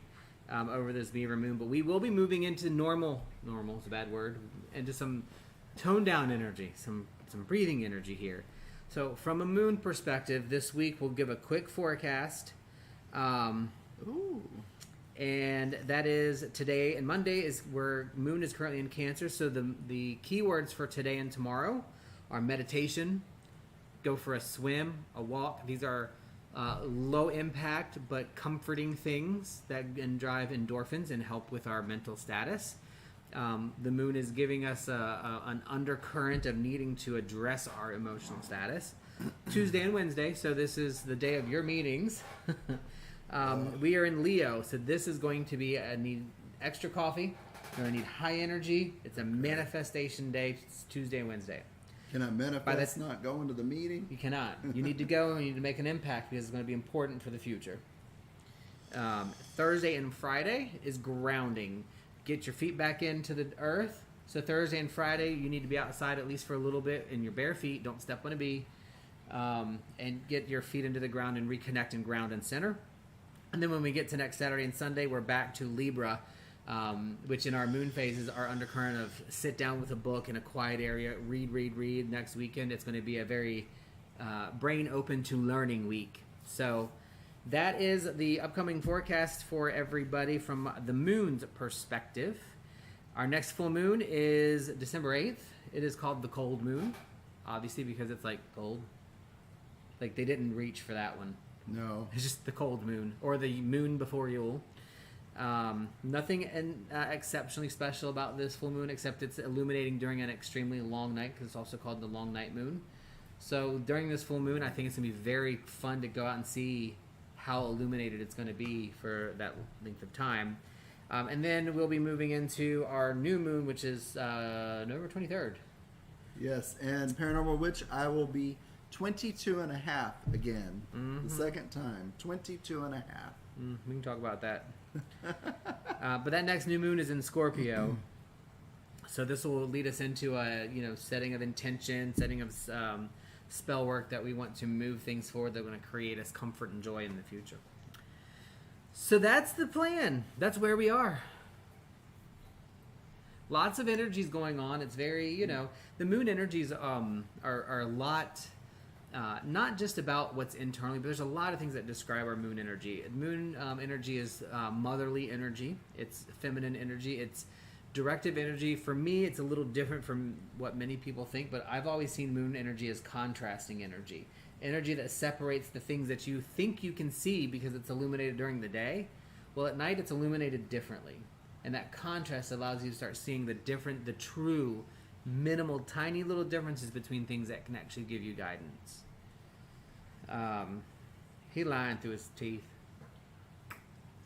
over this beaver moon. But we will be moving into normal is a bad word, into some toned down energy, some breathing energy here. So from a moon perspective, this week we'll give a quick forecast. And that is today and Monday is where moon is currently in Cancer. So the keywords for today and tomorrow are meditation, go for a swim, a walk. These are low impact but comforting things that can drive endorphins and help with our mental status. The moon is giving us an undercurrent of needing to address our emotional status. Tuesday and Wednesday, so this is the day of your meetings. We are in Leo, so this is going to be need extra coffee. You're going to need high energy. It's a manifestation day. It's Tuesday and Wednesday. Can I manifest not going to the meeting? You cannot. You need to go and you need to make an impact because it's going to be important for the future. Thursday and Friday is grounding. Get your feet back into the earth. So Thursday and Friday, you need to be outside at least for a little bit in your bare feet. Don't step on a bee. And get your feet into the ground and reconnect and ground and center. And then when we get to next Saturday and Sunday, we're back to Libra, which in our moon phases are undercurrent of sit down with a book in a quiet area, read. Next weekend, it's going to be a very brain open to learning week. So that is the upcoming forecast for everybody from the moon's perspective. Our next full moon is December 8th. It is called the cold moon, obviously because it's like cold. Like they didn't reach for that one. No. It's just the cold moon, or the moon before Yule. Nothing exceptionally special about this full moon, except it's illuminating during an extremely long night, because it's also called the long night moon. So during this full moon, I think it's going to be very fun to go out and see how illuminated it's going to be for that length of time. And then we'll be moving into our new moon, which is November 23rd. Yes, and Paranormal Witch, I will be 22 and a half again. Mm-hmm. The second time. 22 and a half. We can talk about that. But that next new moon is in Scorpio. So this will lead us into a setting of intention, setting of spell work that we want to move things forward that are going to create us comfort and joy in the future. So that's the plan. That's where we are. Lots of energies going on. It's very, the moon energies are a lot, not just about what's internally, but there's a lot of things that describe our moon energy. Moon energy is motherly energy. It's feminine energy. It's directive energy. For me, it's a little different from what many people think, but I've always seen moon energy as contrasting energy. Energy that separates the things that you think you can see because it's illuminated during the day. Well, at night, it's illuminated differently. And that contrast allows you to start seeing the true, minimal, tiny little differences between things that can actually give you guidance. He lying through his teeth.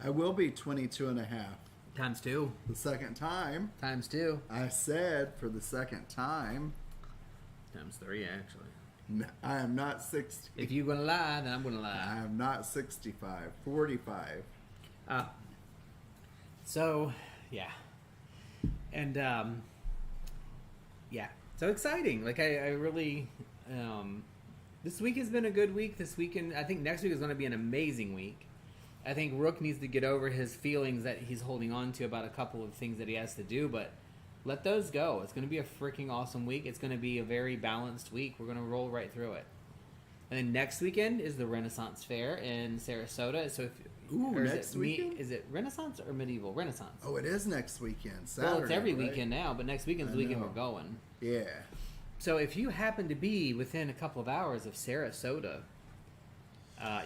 I will be 22 and a half. Times 2. The second time. Times 2. I said for the second time. Times 3, actually. No, I am not 60. If you're going to lie, then I'm going to lie. I am not 65. 45. So, yeah. And, yeah. So exciting. Like, I really... this week has been a good week. This weekend, I think next week is going to be an amazing week. I think Rook needs to get over his feelings that he's holding on to about a couple of things that he has to do, but let those go. It's going to be a freaking awesome week. It's going to be a very balanced week. We're going to roll right through it. And then next weekend is the Renaissance Fair in Sarasota. So next weekend? Is it Renaissance or medieval? Renaissance. Oh, it is next weekend. Saturday, well, it's every right? weekend now, but next weekend's the weekend we're going. Yeah. So if you happen to be within a couple of hours of Sarasota,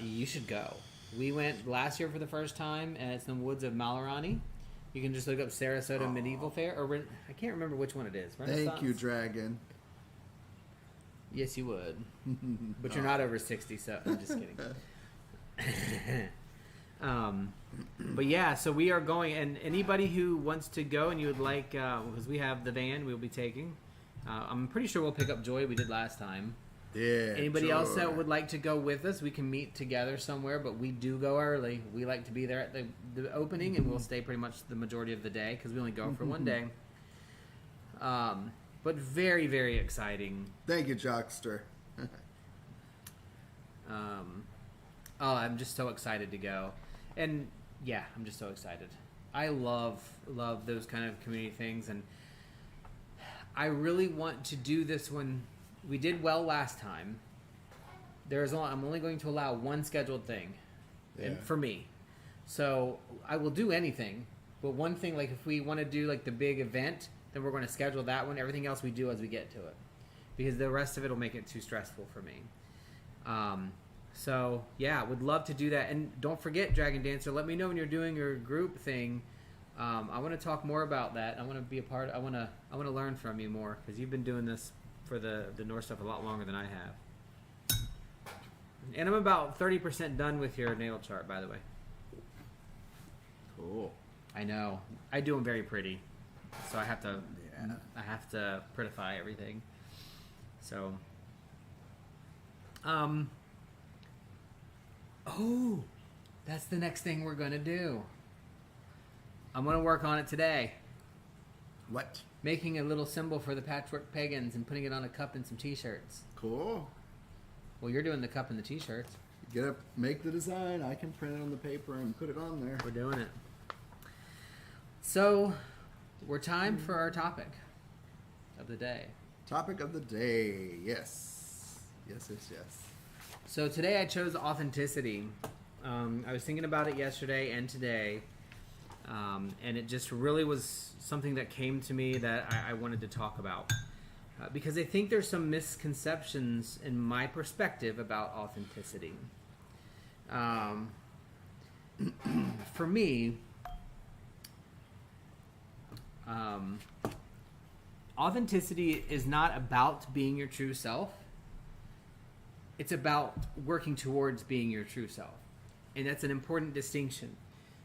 you should go. We went last year for the first time, and it's in the woods of Malorani. You can just look up Sarasota Medieval Fair, or I can't remember which one it is. Thank you, Dragon. Yes, you would. But you're not over 60, so I'm just kidding. But yeah, so we are going, and anybody who wants to go and you would like, because we have the van we'll be taking. I'm pretty sure we'll pick up Joy. We did last time. Yeah. Anybody else that would like to go with us, we can meet together somewhere, but we do go early. We like to be there at the opening, and we'll stay pretty much the majority of the day because we only go for one day. But very, very exciting. Thank you, Jockster. I'm just so excited to go. And yeah, I'm just so excited. I love those kind of community things, and I really want to do this one. We did well last time. I'm only going to allow one scheduled thing for me. So I will do anything, but one thing, like if we want to do like the big event, then we're going to schedule that one. Everything else we do as we get to it, because the rest of it will make it too stressful for me. So yeah, would love to do that. And don't forget, Dragon Dancer, let me know when you're doing your group thing. I want to talk more about that. I want to be a part. I want to learn from you more, because you've been doing this for the North stuff a lot longer than I have. And I'm about 30% done with your natal chart, by the way. Cool. I know. I do them very pretty, so I have to. Yeah. I have to prettify everything. So. Oh, that's the next thing we're gonna do. I'm gonna work on it today. What? Making a little symbol for the Patchwork Pagans and putting it on a cup and some t-shirts. Cool. Well, you're doing the cup and the t-shirts. Make the design. I can print it on the paper and put it on there. We're doing it. So, we're time for our topic of the day. Topic of the day. Yes. Yes. So today I chose authenticity. I was thinking about it yesterday and today. And it just really was something that came to me that I wanted to talk about. Because I think there's some misconceptions in my perspective about authenticity. For me, authenticity is not about being your true self. It's about working towards being your true self. And that's an important distinction.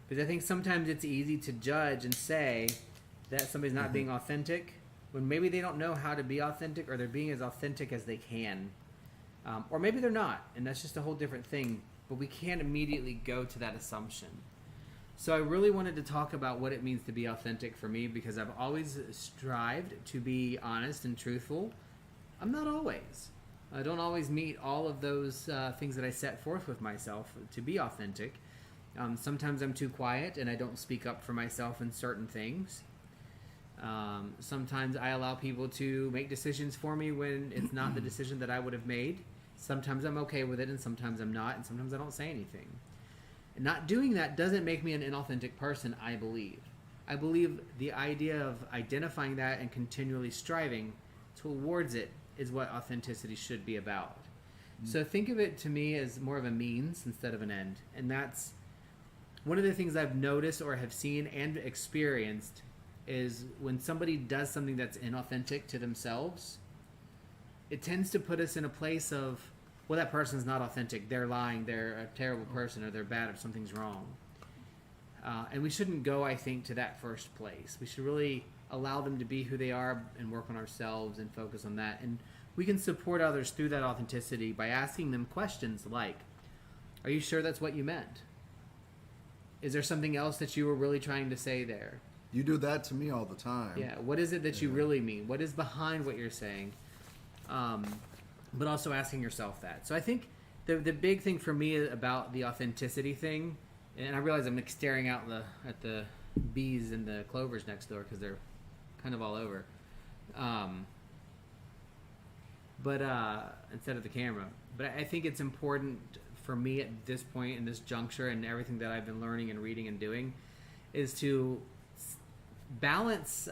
Because I think sometimes it's easy to judge and say that somebody's not being authentic when maybe they don't know how to be authentic, or they're being as authentic as they can. Or maybe they're not, and that's just a whole different thing. But we can't immediately go to that assumption. So I really wanted to talk about what it means to be authentic for me, because I've always strived to be honest and truthful. I'm not always. I don't always meet all of those things that I set forth with myself to be authentic. Sometimes I'm too quiet and I don't speak up for myself in certain things. Sometimes I allow people to make decisions for me when it's not the decision that I would have made. Sometimes I'm okay with it and sometimes I'm not, and sometimes I don't say anything. And not doing that doesn't make me an inauthentic person, I believe. I believe the idea of identifying that and continually striving towards it is what authenticity should be about. So think of it to me as more of a means instead of an end. And that's one of the things I've noticed or have seen and experienced is when somebody does something that's inauthentic to themselves, it tends to put us in a place of, well, that person's not authentic. They're lying. They're a terrible person, or they're bad, or something's wrong. And we shouldn't go, I think, to that first place. We should really allow them to be who they are and work on ourselves and focus on that. And we can support others through that authenticity by asking them questions like, are you sure that's what you meant? Is there something else that you were really trying to say there? You do that to me all the time. Yeah, what is it that you really mean? What is behind what you're saying? But also asking yourself that. So I think the big thing for me about the authenticity thing, and I realize I'm like staring out at the bees and the clovers next door because they're kind of all over. But instead of the camera. But I think it's important for me at this point in this juncture and everything that I've been learning and reading and doing is to balance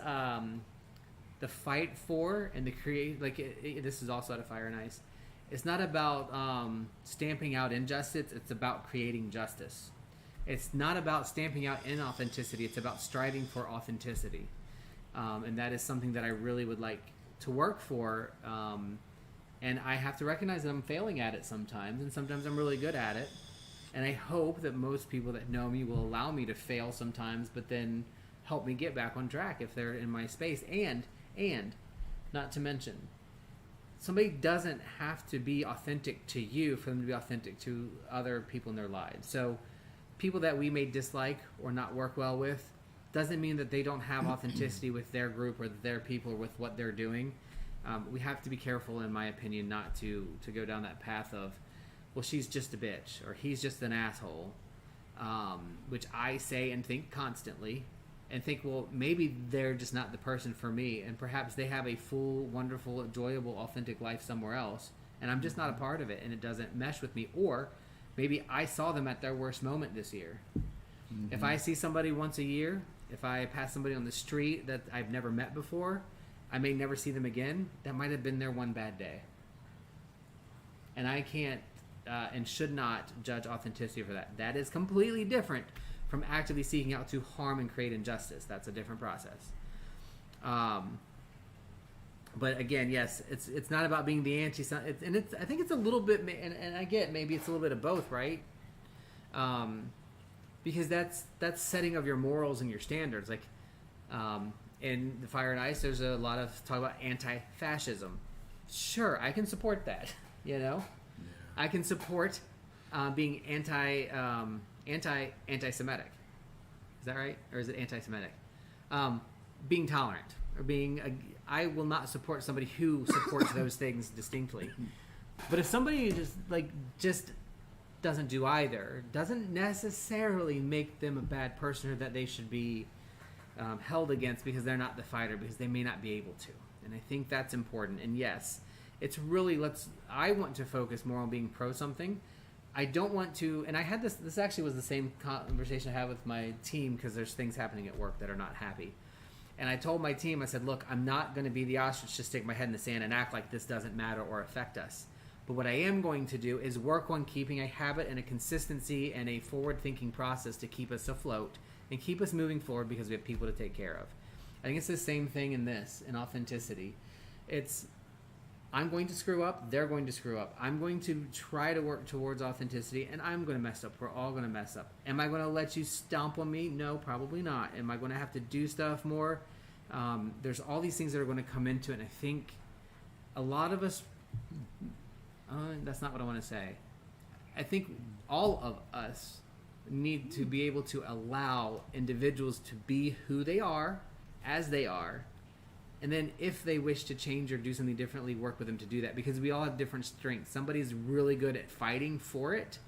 the fight for and the create. Like this is also out of Fire and Ice. It's not about stamping out injustice. It's about creating justice. It's not about stamping out inauthenticity. It's about striving for authenticity. And that is something that I really would like to work for. And I have to recognize that I'm failing at it sometimes, and sometimes I'm really good at it. And I hope that most people that know me will allow me to fail sometimes, but then help me get back on track if they're in my space. And not to mention, somebody doesn't have to be authentic to you for them to be authentic to other people in their lives. So people that we may dislike or not work well with doesn't mean that they don't have authenticity with their group or their people or with what they're doing. We have to be careful, in my opinion, not to go down that path of, well, she's just a bitch or he's just an asshole, which I say and think constantly, and think, well, maybe they're just not the person for me, and perhaps they have a full, wonderful, enjoyable, authentic life somewhere else, and I'm just not a part of it, and it doesn't mesh with me. Or maybe I saw them at their worst moment this year. Mm-hmm. If I see somebody once a year, if I pass somebody on the street that I've never met before, I may never see them again. That might have been their one bad day. And I can't and should not judge authenticity for that. That is completely different from actively seeking out to harm and create injustice. That's a different process. But again, yes, it's not about being the anti, and I think it's a little bit, and I get maybe it's a little bit of both, right? Because that's setting of your morals and your standards. Like in the Fire and Ice, there's a lot of talk about anti-fascism. Sure, I can support that. You know, yeah. I can support being anti-Semitic. Is that right, or is it anti-Semitic? Being tolerant or being I will not support somebody who supports those things distinctly. But if somebody just doesn't do either, doesn't necessarily make them a bad person or that they should be held against because they're not the fighter, because they may not be able to. And I think that's important. And yes, it's really I want to focus more on being pro something. I don't want to, and I had this actually was the same conversation I had with my team, because there's things happening at work that are not happy. And I told my team, I said, look, I'm not going to be the ostrich to stick my head in the sand and act like this doesn't matter or affect us. But what I am going to do is work on keeping a habit and a consistency and a forward-thinking process to keep us afloat and keep us moving forward, because we have people to take care of. I think it's the same thing in authenticity. I'm going to screw up, they're going to screw up. I'm going to try to work towards authenticity, and I'm going to mess up. We're all going to mess up. Am I going to let you stomp on me? No, probably not. Am I going to have to do stuff more? There's all these things that are going to come into it, and I think a lot of us... that's not what I want to say. I think all of us need to be able to allow individuals to be who they are, as they are, And then if they wish to change or do something differently, work with them to do that, because we all have different strengths. Somebody's really good at fighting for it.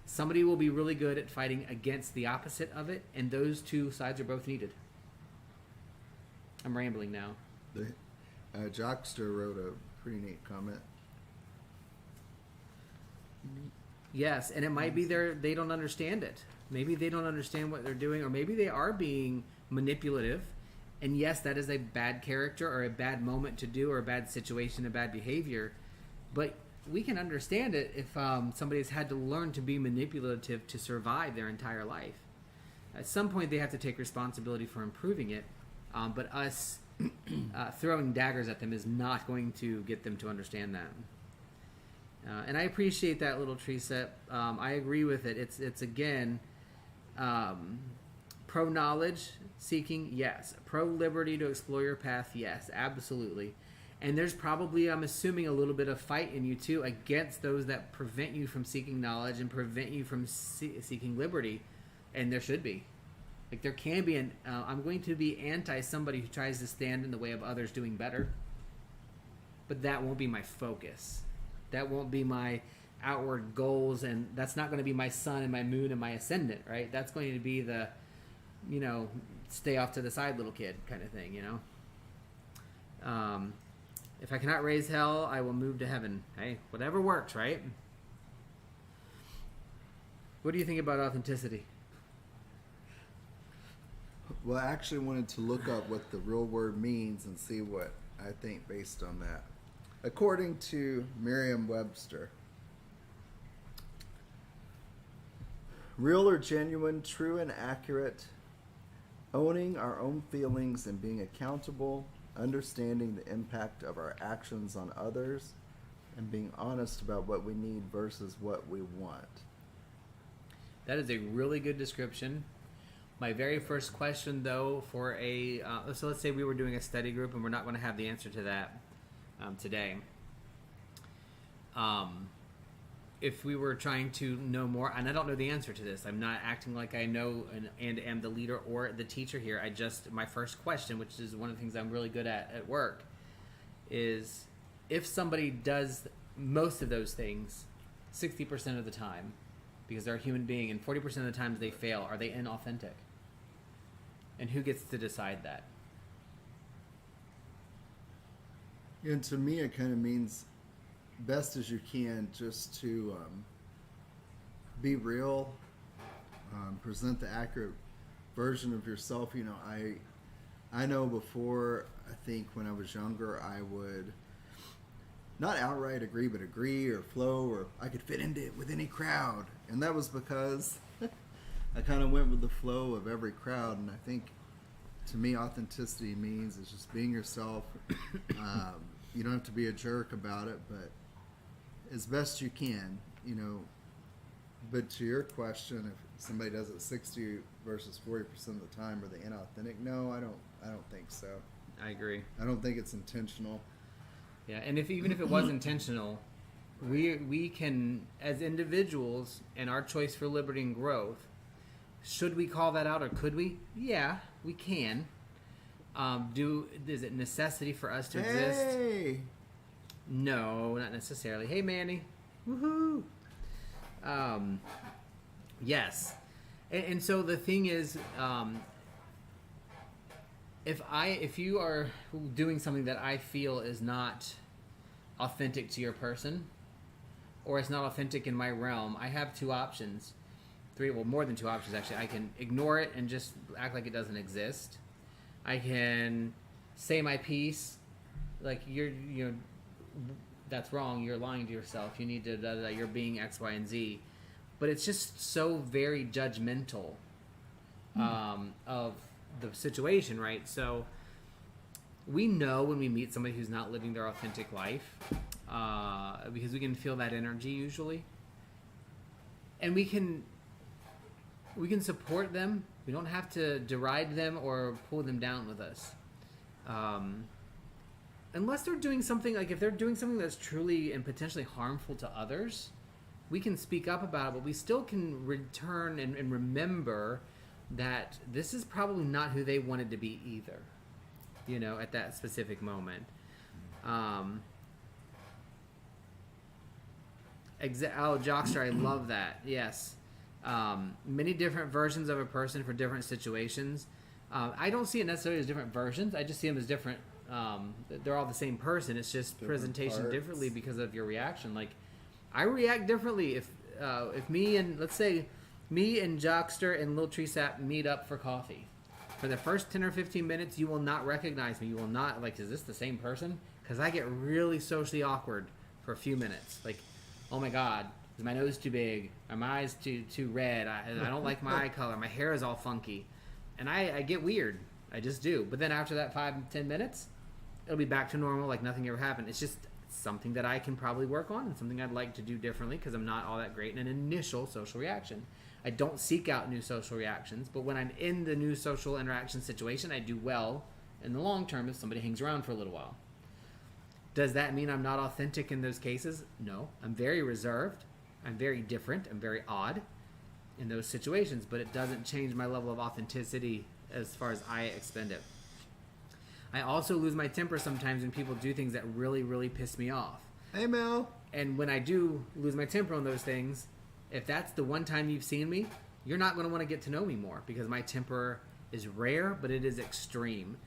Somebody will be really good at fighting against the opposite of it, and those two sides are both needed. I'm rambling now. Jockster wrote a pretty neat comment. Yes, and it might be they don't understand it. Maybe they don't understand what they're doing, or maybe they are being manipulative. And yes, that is a bad character or a bad moment to do, or a bad situation, a bad behavior. But we can understand it if somebody has had to learn to be manipulative to survive their entire life. At some point, they have to take responsibility for improving it. But us throwing daggers at them is not going to get them to understand that. And I appreciate that little tree set. I agree with it. It's again, pro-knowledge seeking, yes. Pro-liberty to explore your path, yes, absolutely. And there's probably, I'm assuming, a little bit of fight in you, too, against those that prevent you from seeking knowledge and prevent you from seeking liberty. And there should be. Like, there can be I'm going to be anti-somebody who tries to stand in the way of others doing better. But that won't be my focus. That won't be my outward goals, and that's not going to be my sun and my moon and my ascendant, right? That's going to be the, stay off to the side, little kid kind of thing, If I cannot raise hell, I will move to heaven. Hey, whatever works, right? What do you think about authenticity? Well, I actually wanted to look up what the real word means and see what I think based on that. According to Merriam-Webster, real or genuine, true and accurate, owning our own feelings and being accountable, understanding the impact of our actions on others, and being honest about what we need versus what we want. That is a really good description. My very first question, though, for so let's say we were doing a study group, and we're not going to have the answer to that today. If we were trying to know more, and I don't know the answer to this, I'm not acting like I know and am the leader or the teacher here. My first question, which is one of the things I'm really good at work, is if somebody does most of those things 60% of the time, because they're a human being, and 40% of the times they fail, are they inauthentic? And who gets to decide that? And to me, it kind of means best as you can just to be real, present the accurate version of yourself. I know before, I think when I was younger, I would not outright agree, but agree or flow, or I could fit into it with any crowd. And that was because I kind of went with the flow of every crowd. And I think, to me, authenticity means it's just being yourself. You don't have to be a jerk about it, but as best you can, But to your question, if somebody does it 60 versus 40% of the time, are they inauthentic? No, I don't think so. I agree. I don't think it's intentional. Yeah, and even if it was intentional, we can, as individuals, and our choice for liberty and growth, should we call that out, or could we? Yeah, we can. Is it necessity for us to exist? Hey! No, not necessarily. Hey, Manny. Woohoo! Yes. And so the thing is, if you are doing something that I feel is not authentic to your person, or it's not authentic in my realm, I have two options. More than two options, actually. I can ignore it and just act like it doesn't exist. I can say my piece, like that's wrong, you're lying to yourself, you need to, you're being X, Y, and Z. But it's just so very judgmental of the situation, right? So we know when we meet somebody who's not living their authentic life, because we can feel that energy usually. And we can support them. We don't have to deride them or pull them down with us. Unless they're doing something, like if they're doing something that's truly and potentially harmful to others, we can speak up about it, but we still can return and remember that this is probably not who they wanted to be either. you know, at that specific moment. Jockster, I love that. Yes. Many different versions of a person for different situations. I don't see it necessarily as different versions. I just see them as different. They're all the same person. It's just different presentation parts. Differently because of your reaction. Like, I react differently if me and, let's say, me and Jockster and Lil Tree Sap meet up for coffee. For the first 10 or 15 minutes, you will not recognize me. You will not, like, is this the same person? Because I get really socially awkward for a few minutes. Like, oh my God, is my nose too big? Are my eyes too red? I don't like my eye color. My hair is all funky. And I get weird. I just do. But then after that 5-10 minutes, it'll be back to normal, like nothing ever happened. It's just something that I can probably work on and something I'd like to do differently because I'm not all that great in an initial social reaction. I don't seek out new social reactions, but when I'm in the new social interaction situation, I do well in the long term if somebody hangs around for a little while. Does that mean I'm not authentic in those cases? No. I'm very reserved. I'm very different. I'm very odd in those situations, but it doesn't change my level of authenticity as far as I expend it. I also lose my temper sometimes when people do things that really, really piss me off. Hey, Mel. And when I do lose my temper on those things, if that's the one time you've seen me, you're not going to want to get to know me more because my temper is rare, but it is extreme.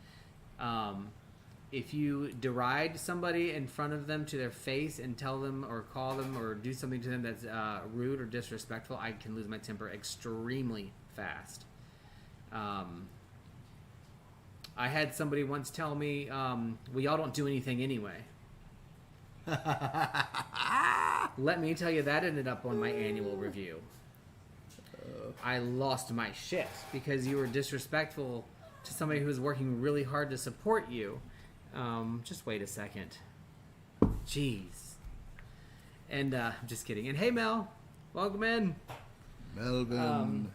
If you deride somebody in front of them to their face and tell them or call them or do something to them that's rude or disrespectful, I can lose my temper extremely fast. I had somebody once tell me, well, y'all don't do anything anyway. Let me tell you, that ended up on my annual review. I lost my shit because you were disrespectful to somebody who was working really hard to support you. Just wait a second. Jeez. And I'm just kidding. And hey, Mel, welcome in. Melvin.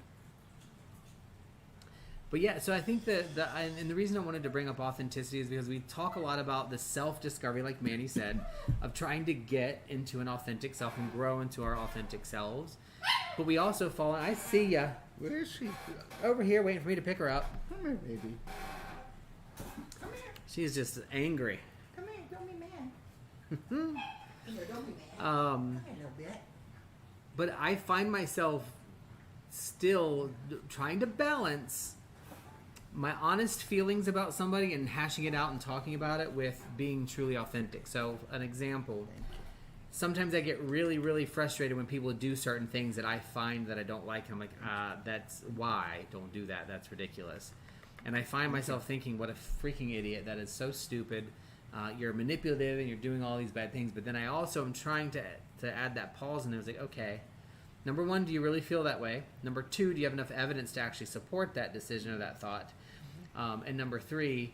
But yeah, so I think that and the reason I wanted to bring up authenticity is because we talk a lot about the self-discovery, like Manny said, of trying to get into an authentic self and grow into our authentic selves. But we also fall. I see ya. Where is she? Over here, waiting for me to pick her up. Come here, baby. Come here. She's just angry. Come here, don't be mad. Here, don't be mad. Come here a little bit. But I find myself still trying to balance my honest feelings about somebody and hashing it out and talking about it with being truly authentic. So, an example. Sometimes I get really, really frustrated when people do certain things that I find that I don't like. I'm like, that's why. Don't do that. That's ridiculous. And I find myself thinking, what a freaking idiot. That is so stupid. You're manipulative and you're doing all these bad things. But then I also am trying to add that pause, and I was like, okay, number one, do you really feel that way? Number two, do you have enough evidence to actually support that decision or that thought? And number three,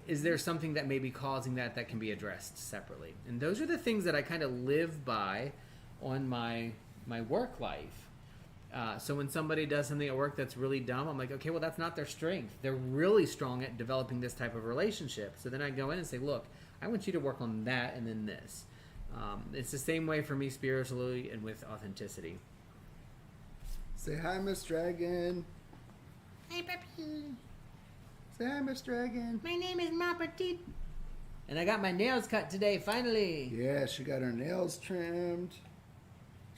is there something that may be causing that can be addressed separately? And those are the things that I kind of live by on my work life. So when somebody does something at work that's really dumb, I'm like, okay, well, that's not their strength. They're really strong at developing this type of relationship. So then I go in and say, look, I want you to work on that and then this. It's the same way for me spiritually and with authenticity. Say hi, Miss Dragon. Hi, puppy. Say hi, Miss Dragon. My name is Ma Petite. And I got my nails cut today, finally. Yeah, she got her nails trimmed.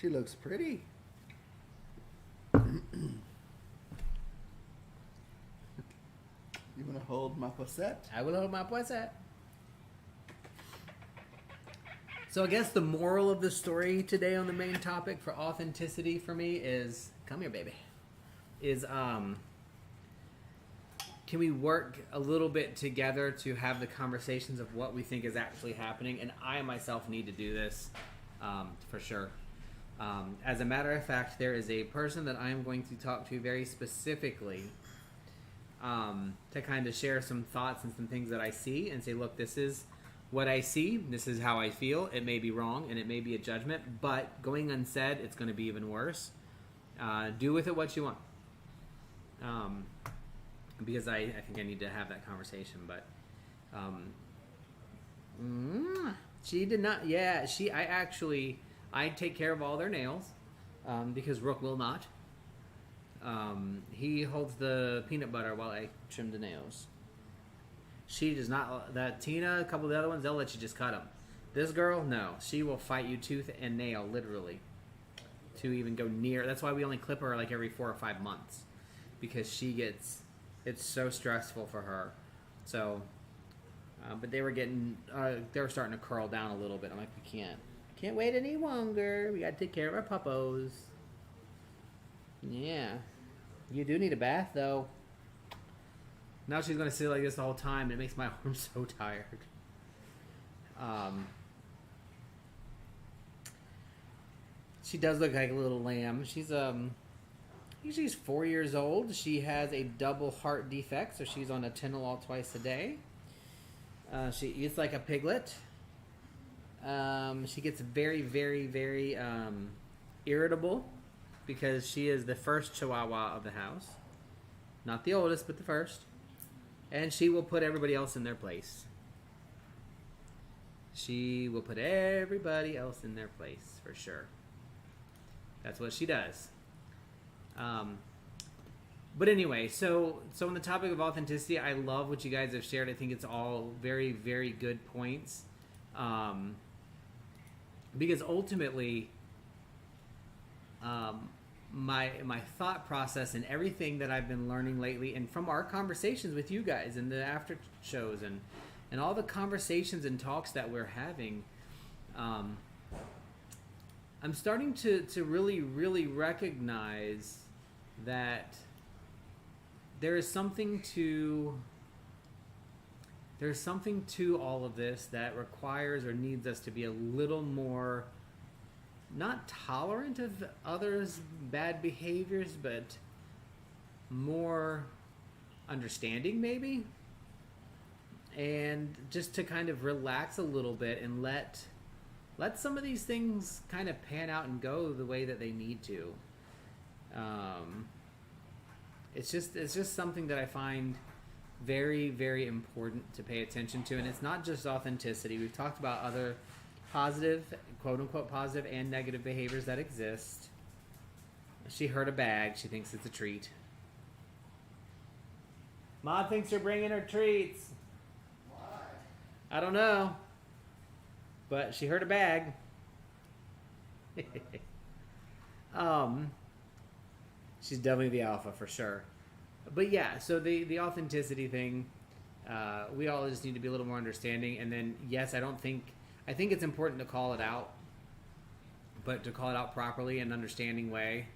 She looks pretty. You want to hold my posette? I will hold my posette. So I guess the moral of the story today on the main topic for authenticity for me is, come here, baby, is can we work a little bit together to have the conversations of what we think is actually happening? And I myself need to do this for sure. As a matter of fact, there is a person that I am going to talk to very specifically to kind of share some thoughts and some things that I see and say, look, this is what I see. This is how I feel. It may be wrong and it may be a judgment, but going unsaid, it's going to be even worse. Do with it what you want. Because I think I need to have that conversation, but she did not. Yeah, I take care of all their nails because Rook will not. He holds the peanut butter while I trim the nails. She does not. That Tina, a couple of the other ones, they'll let you just cut them. This girl, no. She will fight you tooth and nail, literally, to even go near. That's why we only clip her like every 4 or 5 months, because she gets. It's so stressful for her. So, but they were starting to curl down a little bit. I'm like, we can't wait any longer. We got to take care of our puppos. Yeah, you do need a bath though. Now she's gonna sit like this the whole time. It makes my arm so tired. She does look like a little lamb. She's she's 4 years old. She has a double heart defect, so she's on a Tylenol twice a day. She eats like a piglet. She gets very, very, very irritable because she is the first Chihuahua of the house. Not the oldest, but the first. And she will put everybody else in their place. She will put everybody else in their place, for sure. That's what she does. But anyway, so on the topic of authenticity, I love what you guys have shared. I think it's all very, very good points. Because ultimately, my thought process and everything that I've been learning lately, and from our conversations with you guys and the after shows and all the conversations and talks that we're having, I'm starting to really, really recognize that there's something to all of this that requires or needs us to be a little more, not tolerant of others' bad behaviors, but more understanding maybe, and just to kind of relax a little bit and let some of these things kind of pan out and go the way that they need to. It's just something that I find very, very important to pay attention to, and it's not just authenticity. We've talked about other positive, quote-unquote positive and negative behaviors that exist. She heard a bag. She thinks it's a treat. Mom thinks you're bringing her treats. Why? I don't know. But she heard a bag. She's definitely the alpha for sure. But yeah, so the authenticity thing, we all just need to be a little more understanding. And then, yes, I think it's important to call it out, but to call it out properly in an understanding way.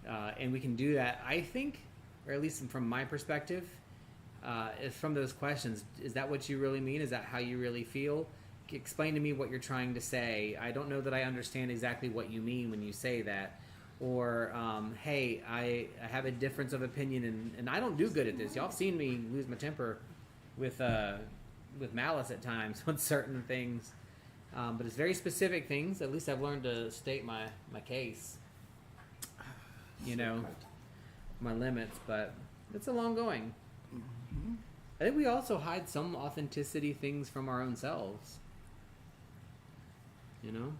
And we can do that, I think, or at least from my perspective, from those questions. Is that what you really mean? Is that how you really feel? Explain to me what you're trying to say. I don't know that I understand exactly what you mean when you say that. Or, hey, I have a difference of opinion, and I don't do good at this. Y'all have seen me lose my temper with malice at times on certain things. But it's very specific things. At least I've learned to state my case. You know, my limits. But it's a long going. Mm-hmm. I think we also hide some authenticity things from our own selves. You know?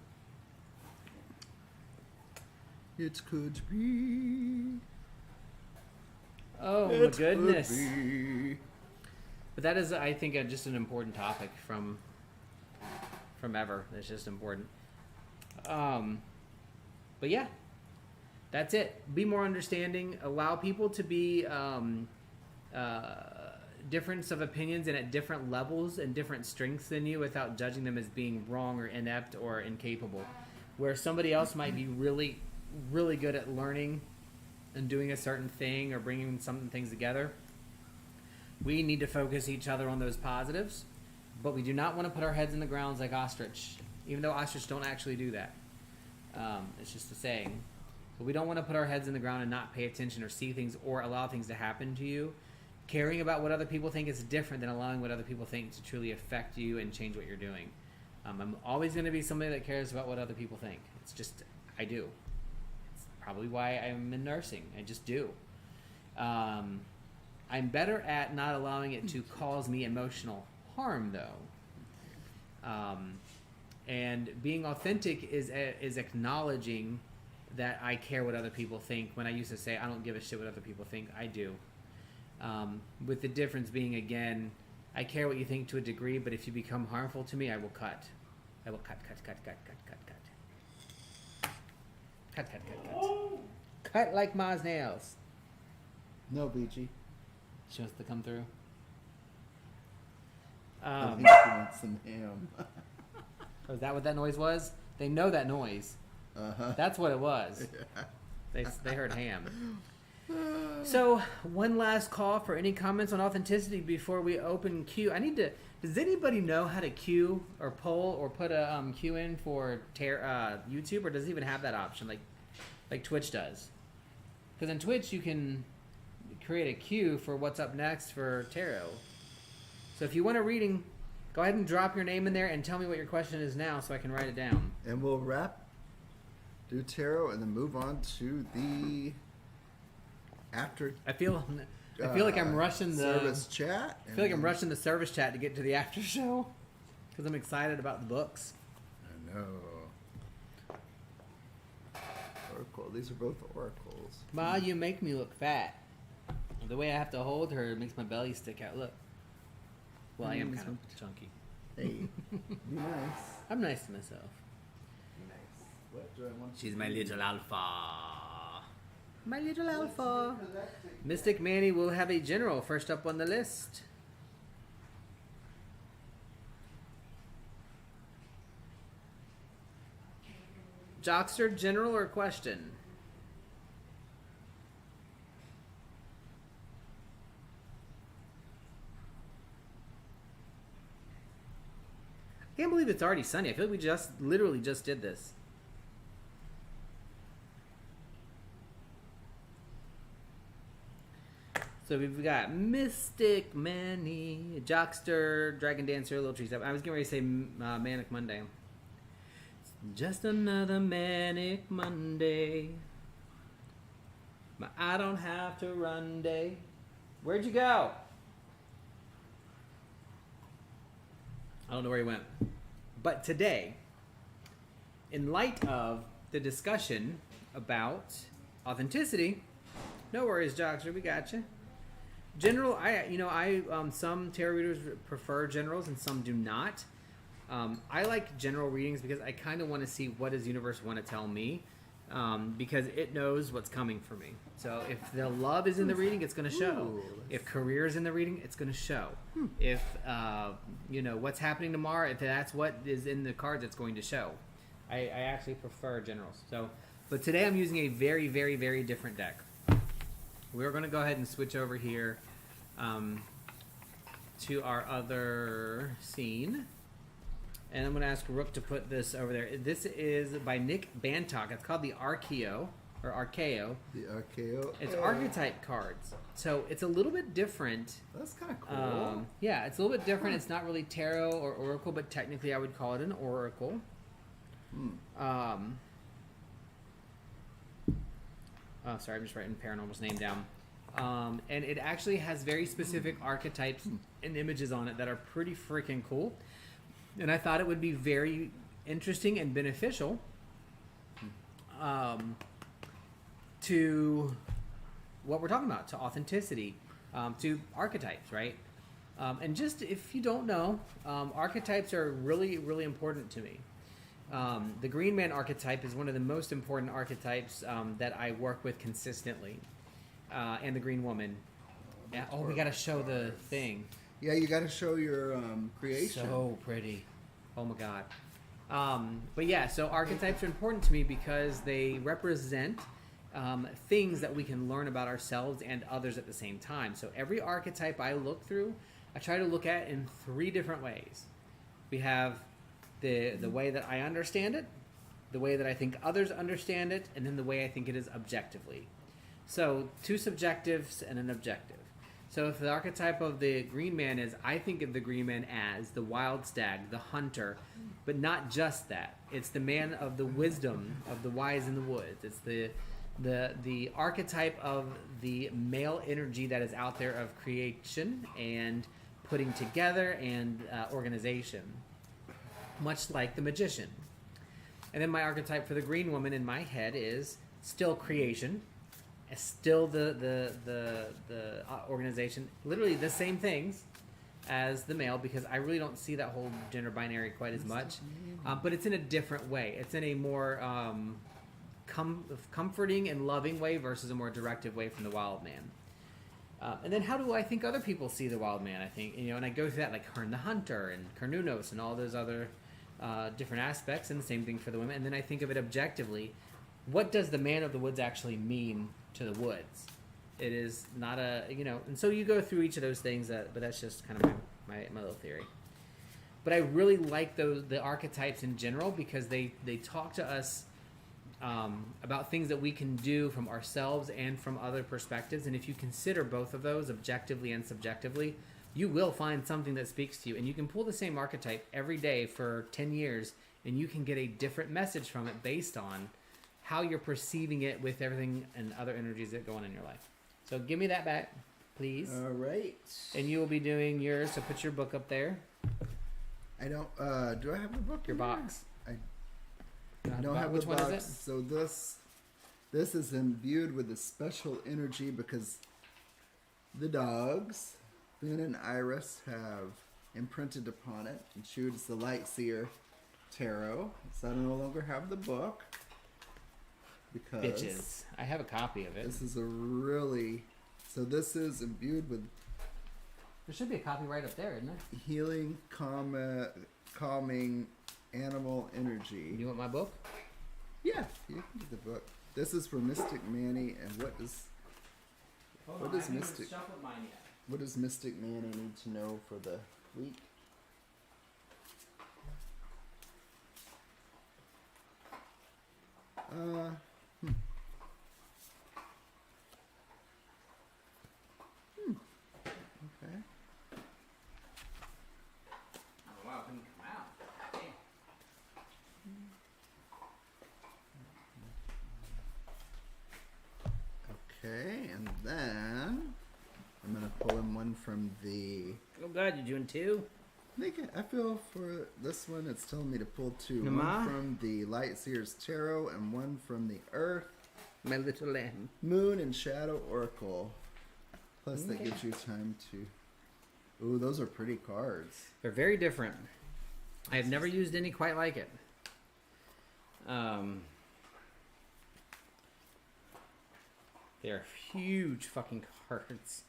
It could be. Oh my goodness! But that is, I think, just an important topic from ever. It's just important. But yeah, that's it. Be more understanding. Allow people to be difference of opinions and at different levels and different strengths than you, without judging them as being wrong or inept or incapable. Where somebody else might be really, really good at learning and doing a certain thing or bringing some things together, we need to focus each other on those positives, but we do not want to put our heads in the ground like ostrich, even though ostrich don't actually do that. It's just a saying. But we don't want to put our heads in the ground and not pay attention or see things or allow things to happen to you. Caring about what other people think is different than allowing what other people think to truly affect you and change what you're doing. I'm always going to be somebody that cares about what other people think. It's just, I do. It's probably why I'm in nursing. I just do. I'm better at not allowing it to cause me emotional harm, though. And being authentic is acknowledging that I care what other people think. When I used to say, I don't give a shit what other people think, I do. With the difference being, again, I care what you think to a degree, but if you become harmful to me, I will cut. I will cut. Cut like Ma's nails. No, BG. She wants to come through. I think she wants some ham. Oh, is that what that noise was? They know that noise. Uh-huh. That's what it was. They heard ham. So, one last call for any comments on authenticity before we open queue. Does anybody know how to queue or poll or put a queue in for YouTube, or does it even have that option like Twitch does? Because in Twitch you can create a queue for what's up next for tarot. So if you want a reading, go ahead and drop your name in there and tell me what your question is now so I can write it down. And we'll do tarot, and then move on to the after. I feel like I'm rushing the service chat. I feel like I'm rushing the service chat to get to the after show because I'm excited about the books. I know. Oracle. These are both oracles. Ma, you make me look fat. The way I have to hold her makes my belly stick out. Look. Well, I am kind of chunky. Hey, be nice. I'm nice to myself. Be nice. What do I want? She's my little alpha. My little alpha. Mystic Manny will have a general first up on the list. Jockster, general or question? I can't believe it's already sunny. I feel like we literally just did this. So we've got Mystic, Manny, Jockster, Dragon Dancer, Little Tree Step. I was getting ready to say Manic Monday. Just another Manic Monday. But I don't have to run day. Where'd you go? I don't know where he went. But today, in light of the discussion about authenticity, no worries, Jockster, we got you. General, some tarot readers prefer generals and some do not. I like general readings because I kind of want to see what does universe want to tell me, because it knows what's coming for me. So if the love is in the reading, it's going to show. Ooh, if career is in the reading, it's going to show. If what's happening tomorrow, if that's what is in the cards, it's going to show. I actually prefer generals. But today I'm using a very, very, very different deck. We're going to go ahead and switch over here to our other scene. And I'm going to ask Rook to put this over there. This is by Nick Bantock. It's called the Archeo, or Archeo. The Archeo. It's archetype cards. So it's a little bit different. That's kind of cool. Yeah, it's a little bit different. It's not really tarot or oracle, but technically I would call it an oracle. Oh, sorry, I'm just writing Paranormal's name down. And it actually has very specific archetypes and images on it that are pretty freaking cool. And I thought it would be very interesting and beneficial to what we're talking about, to authenticity, to archetypes, right? And just if you don't know, archetypes are really, really important to me. The Green Man archetype is one of the most important archetypes that I work with consistently. And the Green Woman. Yeah, we got to show the thing. Yeah, you got to show your creation. So pretty. Oh my god. But yeah, so archetypes are important to me because they represent things that we can learn about ourselves and others at the same time. So every archetype I look through, I try to look at in 3 different ways. We have the way that I understand it, the way that I think others understand it, and then the way I think it is objectively. So 2 subjectives and an objective. So if the archetype of the Green Man is, I think of the Green Man as the wild stag, the hunter, but not just that. It's the man of the wisdom, of the wise in the woods. It's the archetype of the male energy that is out there of creation and putting together and organization, much like the magician. And then my archetype for the Green Woman in my head is still creation. Still the organization, literally the same things, as the male because I really don't see that whole gender binary quite as much. But it's in a different way. It's in a more comforting and loving way versus a more directive way from the wild man. And then how do I think other people see the wild man? I think, and I go through that like Hern the Hunter and Carnunos and all those other different aspects, and the same thing for the women. And then I think of it objectively. What does the man of the woods actually mean to the woods? It is not a, and so you go through each of those things, but that's just kind of my little theory. But I really like the archetypes in general because they talk to us about things that we can do from ourselves and from other perspectives. And if you consider both of those objectively and subjectively, you will find something that speaks to you. And you can pull the same archetype every day for 10 years, and you can get a different message from it based on how you're perceiving it with everything and other energies that go on in your life. So give me that back, please. All right. And you will be doing yours, so put your book up there. I don't, do I have the book? Your box. I don't have Which the one box. is it? So this is imbued with a special energy because the dogs, Boone and Iris, have imprinted upon it and choose the Light Seer Tarot. So I no longer have the book because Bitches. I have a copy of it. this is this is imbued with There should be a copy right up there, isn't there? healing, calming animal energy. You want my book? Yeah, you can get the book. This is for Mystic Manny, and what does Mystic Manny need to know for the week? Okay. Oh, wow, it didn't come out. Damn. Okay, and then I'm gonna pull in one from the. Oh God, you're doing two? I feel for this one, it's telling me to pull two. Nama? One from the Light Seer's Tarot and one from the Earth, My little lamb. Moon, and Shadow Oracle. Plus, that Okay. gives you time to. Ooh, those are pretty cards. They're very different. I have never used any quite like it. They're huge fucking cards.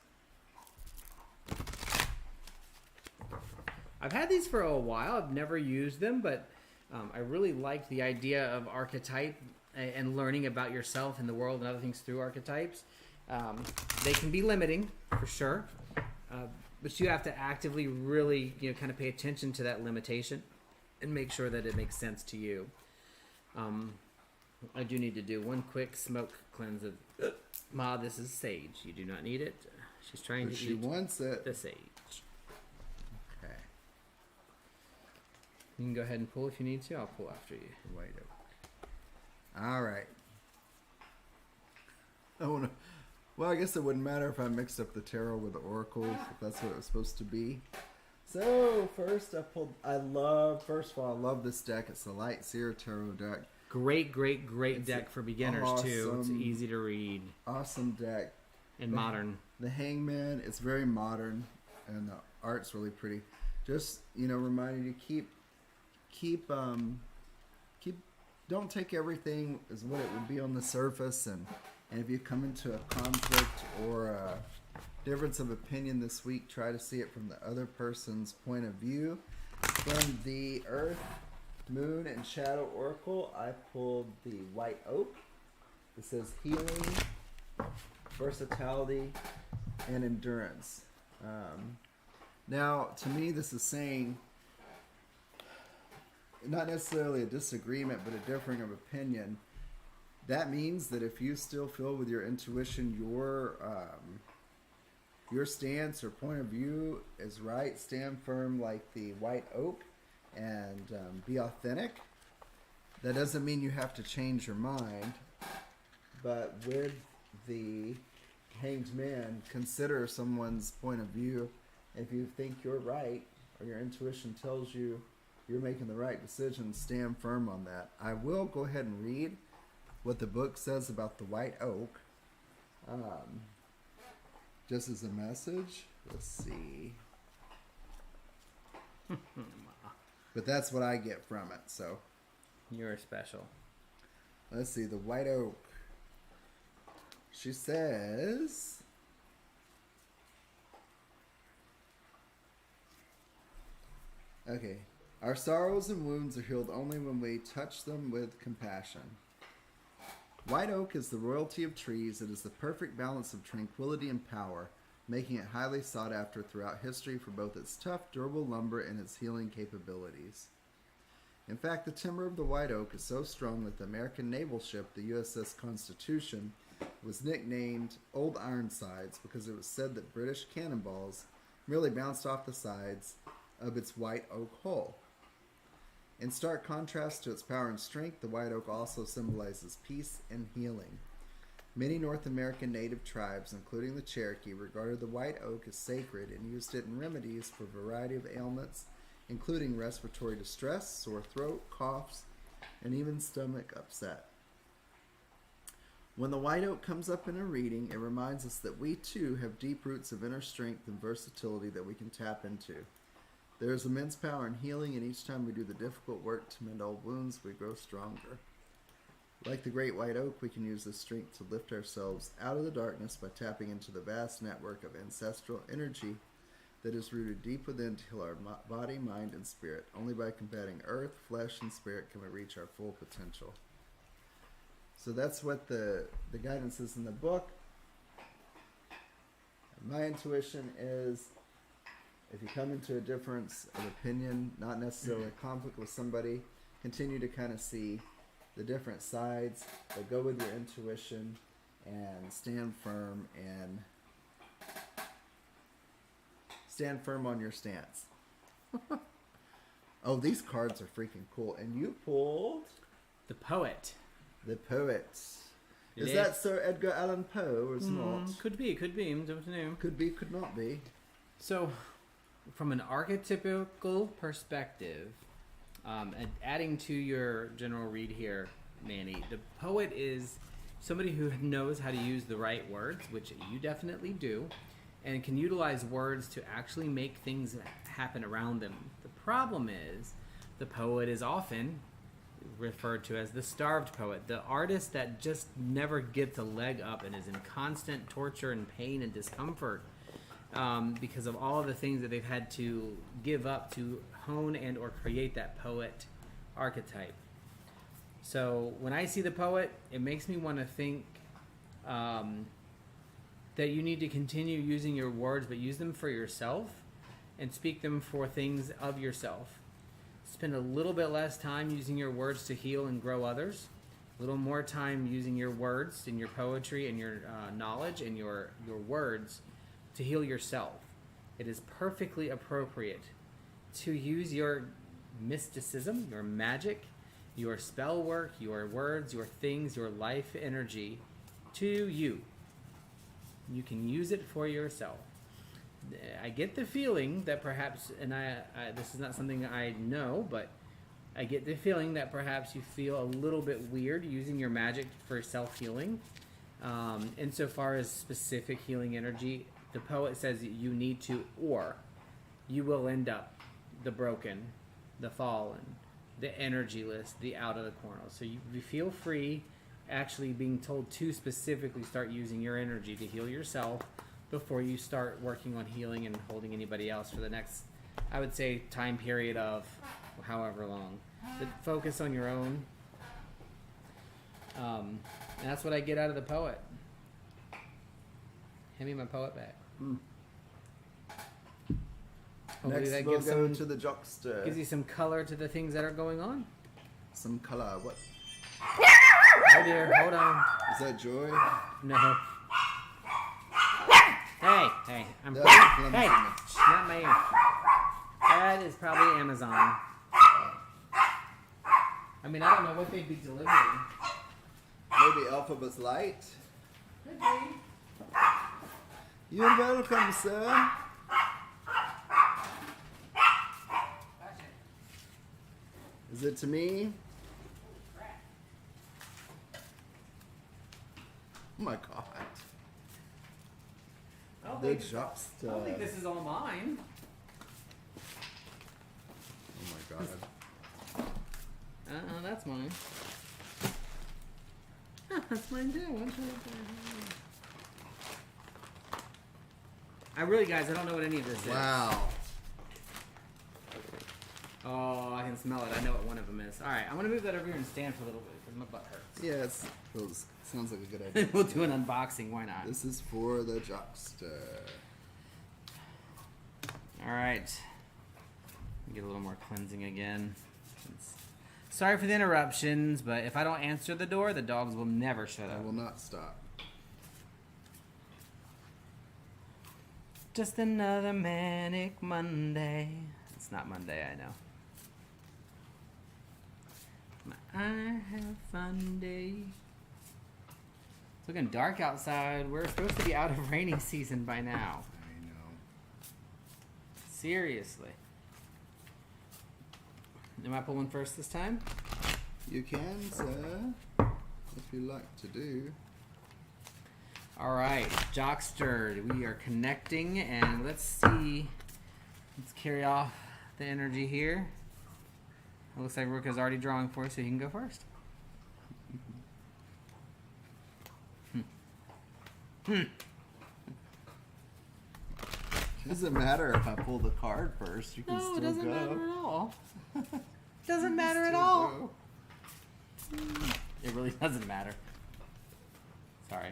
I've had these for a while. I've never used them, but I really liked the idea of archetype and learning about yourself and the world and other things through archetypes. They can be limiting, for sure, but you have to actively really, kind of pay attention to that limitation and make sure that it makes sense to you. I do need to do one quick smoke cleanse of. Ma, this is sage. You do not need it. She's trying But to she eat wants it. the sage. Okay. You can go ahead and pull if you need to. I'll pull after you. White oak. All right. Well, I guess it wouldn't matter if I mixed up the tarot with the oracles, if that's what it was supposed to be. So first I love this deck. It's the Light Seer Tarot deck. Great deck for beginners too. It's awesome- easy to read Awesome deck. and modern. The Hangman, it's very modern, and the art's really pretty. Just reminding you to keep don't take everything as what it would be on the surface, and if you come into a conflict or a difference of opinion this week, try to see it from the other person's point of view. From the Earth, Moon, and Shadow Oracle, I pulled the White Oak. It says healing, versatility, and endurance. Now, to me, this is saying not necessarily a disagreement, but a differing of opinion. That means that if you still feel with your intuition your stance or point of view is right, stand firm like the White Oak and be authentic. That doesn't mean you have to change your mind, but with the Hanged Man, consider someone's point of view. If you think you're right or your intuition tells you you're making the right decision, stand firm on that. I will go ahead and read what the book says about the White Oak. Just as a message. Let's see. But that's what I get from it, so. You're special. Let's see, the white oak. She says... Okay. Our sorrows and wounds are healed only when we touch them with compassion. White oak is the royalty of trees. It is the perfect balance of tranquility and power, making it highly sought after throughout history for both its tough, durable lumber and its healing capabilities. In fact, the timber of the white oak is so strong that the American naval ship, the USS Constitution, was nicknamed Old Ironsides because it was said that British cannonballs merely bounced off the sides of its white oak hull. In stark contrast to its power and strength, the white oak also symbolizes peace and healing. Many North American native tribes, including the Cherokee, regarded the white oak as sacred and used it in remedies for a variety of ailments, including respiratory distress, sore throat, coughs, and even stomach upset. When the white oak comes up in a reading, it reminds us that we too have deep roots of inner strength and versatility that we can tap into. There is immense power in healing, and each time we do the difficult work to mend old wounds, we grow stronger. Like the great white oak, we can use this strength to lift ourselves out of the darkness by tapping into the vast network of ancestral energy that is rooted deep within to heal our body, mind, and spirit. Only by combating earth, flesh, and spirit can we reach our full potential. So that's what the guidance is in the book. My intuition is, if you come into a difference of opinion, not necessarily a conflict with somebody, continue to kind of see the different sides, but go with your intuition and stand firm on your stance. Oh, these cards are freaking cool. And you pulled The Poet. The Poet. Is that Sir Edgar Allan Poe or is not? Could be. Don't know. Could be, could not be. So, from an archetypical perspective, and adding to your general read here, Manny, the poet is somebody who knows how to use the right words, which you definitely do, and can utilize words to actually make things happen around them. The problem is, the poet is often referred to as the starved poet, the artist that just never gets a leg up and is in constant torture and pain and discomfort because of all of the things that they've had to give up to hone and or create that poet archetype. So when I see the poet, it makes me want to think that you need to continue using your words, but use them for yourself and speak them for things of yourself. Spend a little bit less time using your words to heal and grow others. A little more time using your words and your poetry and your knowledge and your words to heal yourself. It is perfectly appropriate to use your mysticism, your magic, your spell work, your words, your things, your life energy to you. You can use it for yourself. I get the feeling that perhaps, and I this is not something I know, but I get the feeling that perhaps you feel a little bit weird using your magic for self-healing. Insofar as specific healing energy, the poet says you need to, or you will end up the broken, the fallen, the energyless, the out of the corner. So you feel free actually being told to specifically start using your energy to heal yourself before you start working on healing and holding anybody else for the next, I would say, time period of however long. But focus on your own. And that's what I get out of the poet. Hand me my poet back. Next that we'll gives go to the jockster. gives you some color to the things that are going on. Some color. What? Oh dear, hold on. Is that Joy? No. Hey, I'm That's hey, not my ear. That is probably Amazon. I mean, I don't know what they'd be delivering. Maybe Alphabet's Light. Could be. You're welcome, sir. Is it to me? Oh my god. I don't The think jockster. this is all mine. God. That's mine. That's mine too. I really, guys, I don't know what any of this is. Wow. Oh, I can smell it. I know what one of them is. All right, I'm going to move that over here and stand for a little bit because my butt hurts. Yeah, sounds like a good idea. We'll do an unboxing. Why not? This is for the Jockster. All right. Get a little more cleansing again. Sorry for the interruptions, but if I don't answer the door, the dogs will never shut up. I will not stop. Just another manic Monday. It's not Monday, I know. I have fun day. It's looking dark outside. We're supposed to be out of rainy season by now. I know. Seriously. Am I pulling first this time? You can, sir, if you like to do. All right, Jockster, we are connecting, and let's see. Let's carry off the energy here. It looks like Rook is already drawing for us, so he can go first. Doesn't matter if I pull the card first. You can No, still it doesn't go. matter at all. Doesn't You matter can at still all. go. It really doesn't matter. Sorry.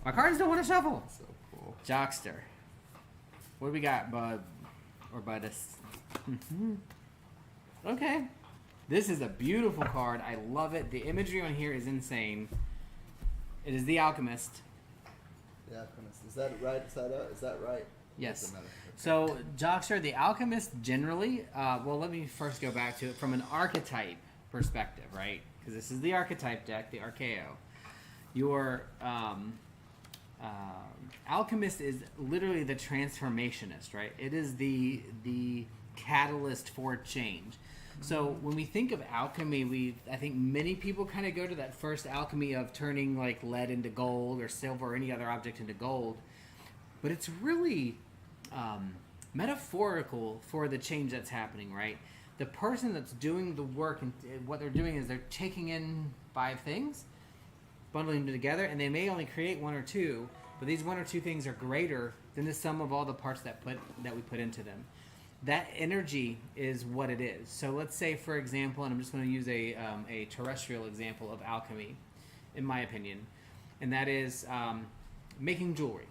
My cards don't want to shuffle. So cool. Jockster. What do we got, bud? Or buddus? Okay. This is a beautiful card. I love it. The imagery on here is insane. It is the Alchemist. Yeah, is that right? Is that right? Yes. Doesn't matter. Okay. So, Jockster, the Alchemist generally, well, let me first go back to it from an archetype perspective, right? Because this is the archetype deck, the Archeo. Your Alchemist is literally the transformationist, right? It is the catalyst for change. So when we think of alchemy, I think many people kind of go to that first alchemy of turning like lead into gold or silver or any other object into gold. But it's really metaphorical for the change that's happening, right? The person that's doing the work, and what they're doing is they're taking in 5 things, bundling them together, and they may only create 1 or 2, but these 1 or 2 things are greater than the sum of all the parts that we put into them. That energy is what it is. So let's say, for example, and I'm just going to use a terrestrial example of alchemy, in my opinion, and that is making jewelry.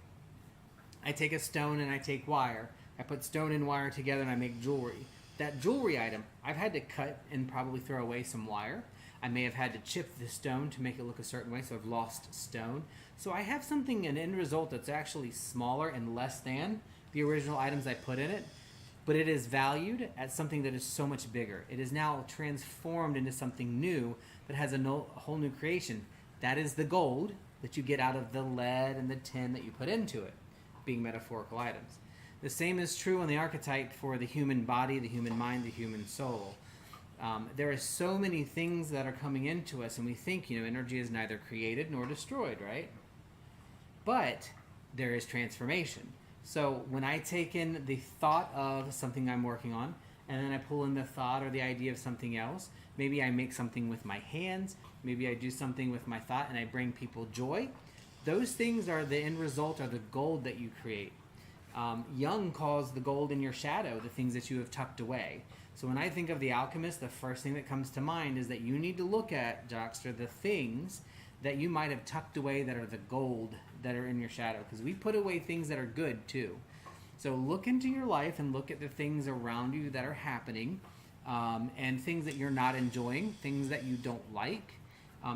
I take a stone and I take wire. I put stone and wire together and I make jewelry. That jewelry item, I've had to cut and probably throw away some wire. I may have had to chip the stone to make it look a certain way, so I've lost stone. So I have something, an end result that's actually smaller and less than the original items I put in it, but it is valued at something that is so much bigger. It is now transformed into something new that has a whole new creation. That is the gold that you get out of the lead and the tin that you put into it, being metaphorical items. The same is true on the archetype for the human body, the human mind, the human soul. There are so many things that are coming into us, and we think, energy is neither created nor destroyed, right? But there is transformation. So when I take in the thought of something I'm working on, and then I pull in the thought or the idea of something else, maybe I make something with my hands, maybe I do something with my thought, and I bring people joy. Those things are the end result, are the gold that you create. Jung calls the gold in your shadow the things that you have tucked away. So when I think of the alchemist, the first thing that comes to mind is that you need to look at, Jockster, the things that you might have tucked away that are the gold that are in your shadow. Because we put away things that are good too. So look into your life and look at the things around you that are happening, and things that you're not enjoying, things that you don't like.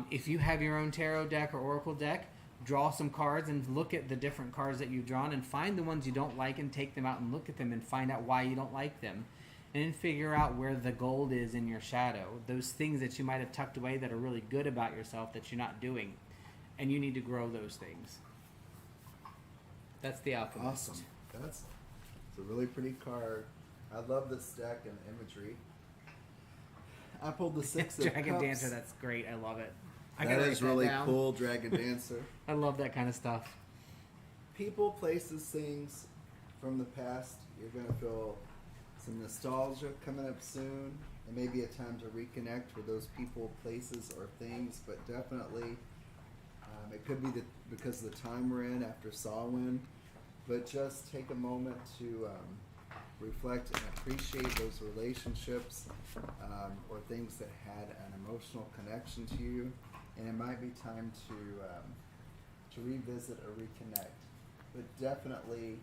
If you have your own tarot deck or oracle deck, draw some cards and look at the different cards that you've drawn and find the ones you don't like and take them out and look at them and find out why you don't like them. And then figure out where the gold is in your shadow. Those things that you might have tucked away that are really good about yourself that you're not doing. And you need to grow those things. That's the Alchemist. Awesome. It's a really pretty card. I love this deck and imagery. I pulled the 6 of Dragon Cups. Dancer, that's great. I love it. That is really cool, Dragon Dancer. I love that kind of stuff. People, places, things from the past, you're going to feel some nostalgia coming up soon. It may be a time to reconnect with those people, places, or things, but definitely it could be because of the time we're in after Samhain. But just take a moment to reflect and appreciate those relationships or things that had an emotional connection to you. And it might be time to revisit or reconnect. But definitely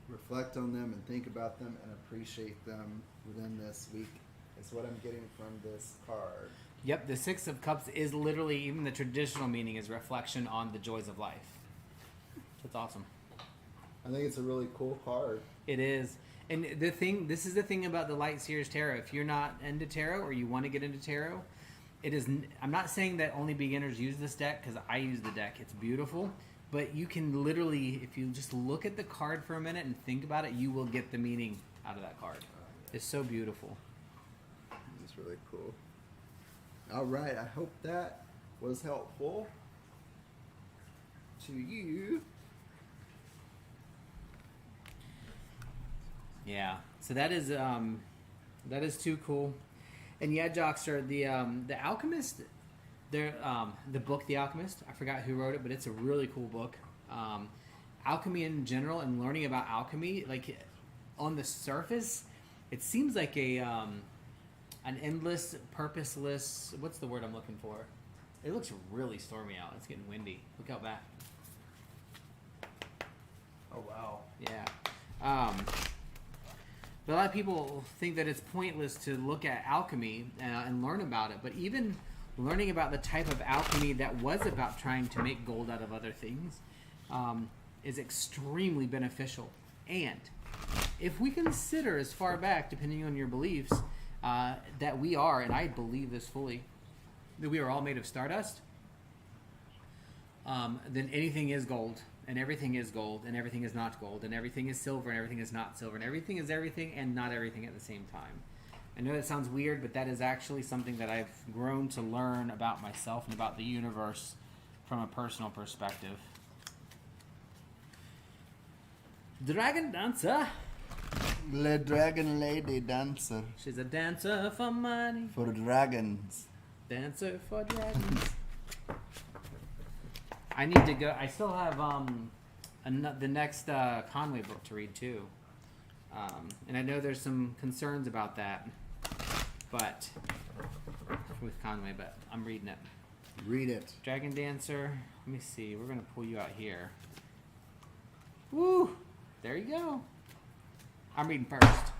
reflect on them and think about them and appreciate them within this week is what I'm getting from this card. Yep, the Six of Cups is literally, even the traditional meaning is reflection on the joys of life. That's awesome. I think it's a really cool card. It is. And this is the thing about the Light Seers Tarot. If you're not into tarot or you want to get into tarot, I'm not saying that only beginners use this deck, because I use the deck. It's beautiful. But you can literally, if you just look at the card for a minute and think about it, you will get the meaning out of that card. It's so beautiful. It's really cool. All right, I hope that was helpful to you. Yeah. So that is too cool. And yeah, Jockster, the Alchemist, the book The Alchemist, I forgot who wrote it, but it's a really cool book. Alchemy in general and learning about alchemy, like on the surface, it seems like an endless, purposeless, what's the word I'm looking for? It looks really stormy out. It's getting windy. Look out back. Oh, wow. Yeah. But a lot of people think that it's pointless to look at alchemy and learn about it. But even learning about the type of alchemy that was about trying to make gold out of other things is extremely beneficial. And if we consider as far back, depending on your beliefs, that we are, and I believe this fully, that we are all made of stardust, then anything is gold, and everything is gold, and everything is not gold, and everything is silver, and everything is not silver, and everything is everything and not everything at the same time. I know that sounds weird, but that is actually something that I've grown to learn about myself and about the universe from a personal perspective. Dragon Dancer. The Dragon Lady Dancer. She's a dancer for money. For dragons. Dancer for dragons. I need to go. I still have the next Conway book to read too, and I know there's some concerns about that, but with Conway, but I'm reading it. Read it. Dragon Dancer. Let me see. We're gonna pull you out here. Woo! There you go. I'm reading first.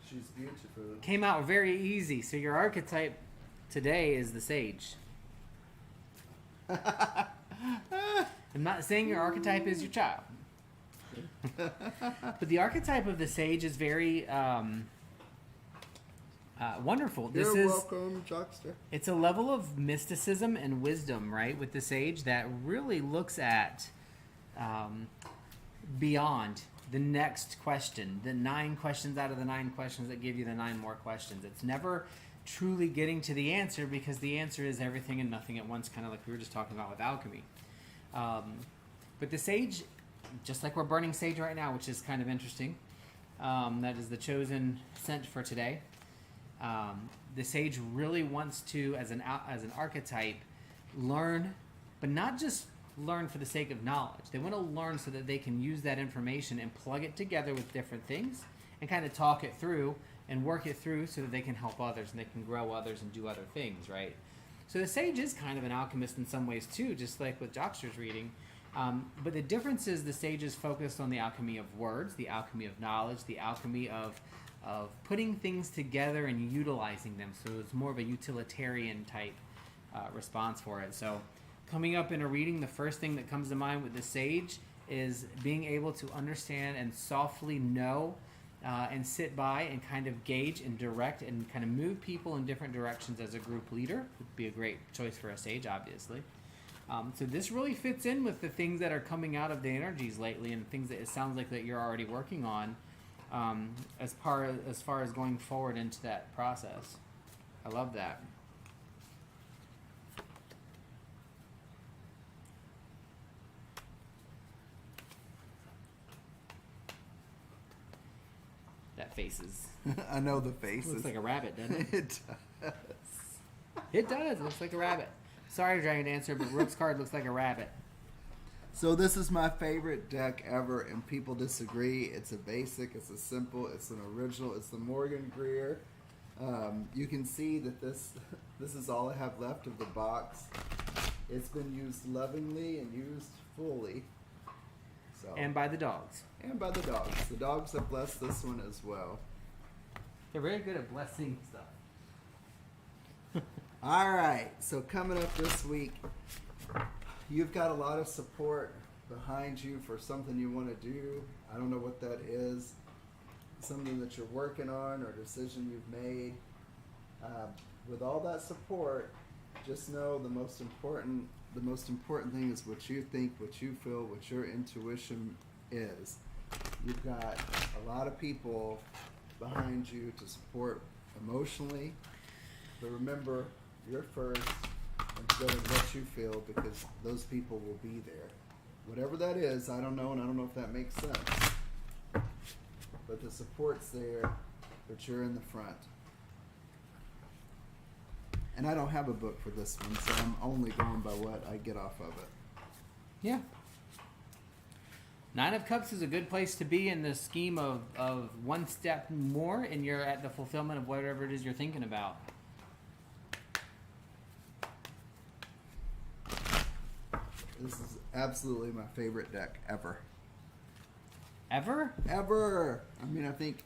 She's beautiful. Came out very easy. So your archetype today is the sage. I'm not saying your archetype is your child. But the archetype of the sage is very wonderful. You're welcome, Jockster. It's a level of mysticism and wisdom, right, with the sage that really looks at beyond the next question, the 9 questions out of the 9 questions that give you the 9 more questions. It's never truly getting to the answer, because the answer is everything and nothing at once, kind of like we were just talking about with alchemy. But the sage, just like we're burning sage right now, which is kind of interesting, that is the chosen scent for today. The sage really wants to, as an archetype, learn, but not just learn for the sake of knowledge. They want to learn so that they can use that information and plug it together with different things and kind of talk it through and work it through so that they can help others and they can grow others and do other things, right? So the sage is kind of an alchemist in some ways too, just like with Jockster's reading. But the difference is the sage is focused on the alchemy of words, the alchemy of knowledge, the alchemy of putting things together and utilizing them. So it's more of a utilitarian type response for it. So coming up in a reading, the first thing that comes to mind with the sage is being able to understand and softly know and sit by and kind of gauge and direct and kind of move people in different directions as a group leader. Would be a great choice for a sage, obviously. So this really fits in with the things that are coming out of the energies lately and things that it sounds like that you're already working on as far as going forward into that process. I love that. faces. I know the faces. Looks like a rabbit, doesn't it? It does. It does. It looks like a rabbit. Sorry, Dragon Dancer, but Rook's card looks like a rabbit. So this is my favorite deck ever, and people disagree. It's a basic, it's a simple, it's an original, it's the Morgan Greer. You can see that this is all I have left of the box. It's been used lovingly and used fully. So, And by the dogs. and by the dogs. The dogs have blessed this one as well. They're very good at blessing stuff. All right, so coming up this week, you've got a lot of support behind you for something you want to do. I don't know what that is. Something that you're working on or decision you've made. With all that support, just know the most important thing is what you think, what you feel, what your intuition is. You've got a lot of people behind you to support emotionally, but remember, you're first, and go with what you feel, because those people will be there. Whatever that is, I don't know, and I don't know if that makes sense. But the support's there, but you're in the front. And I don't have a book for this one, so I'm only going by what I get off of it. Yeah. Nine of Cups is a good place to be in the scheme of one step more, and you're at the fulfillment of whatever it is you're thinking about. This is absolutely my favorite deck ever. Ever? Ever! I mean, I think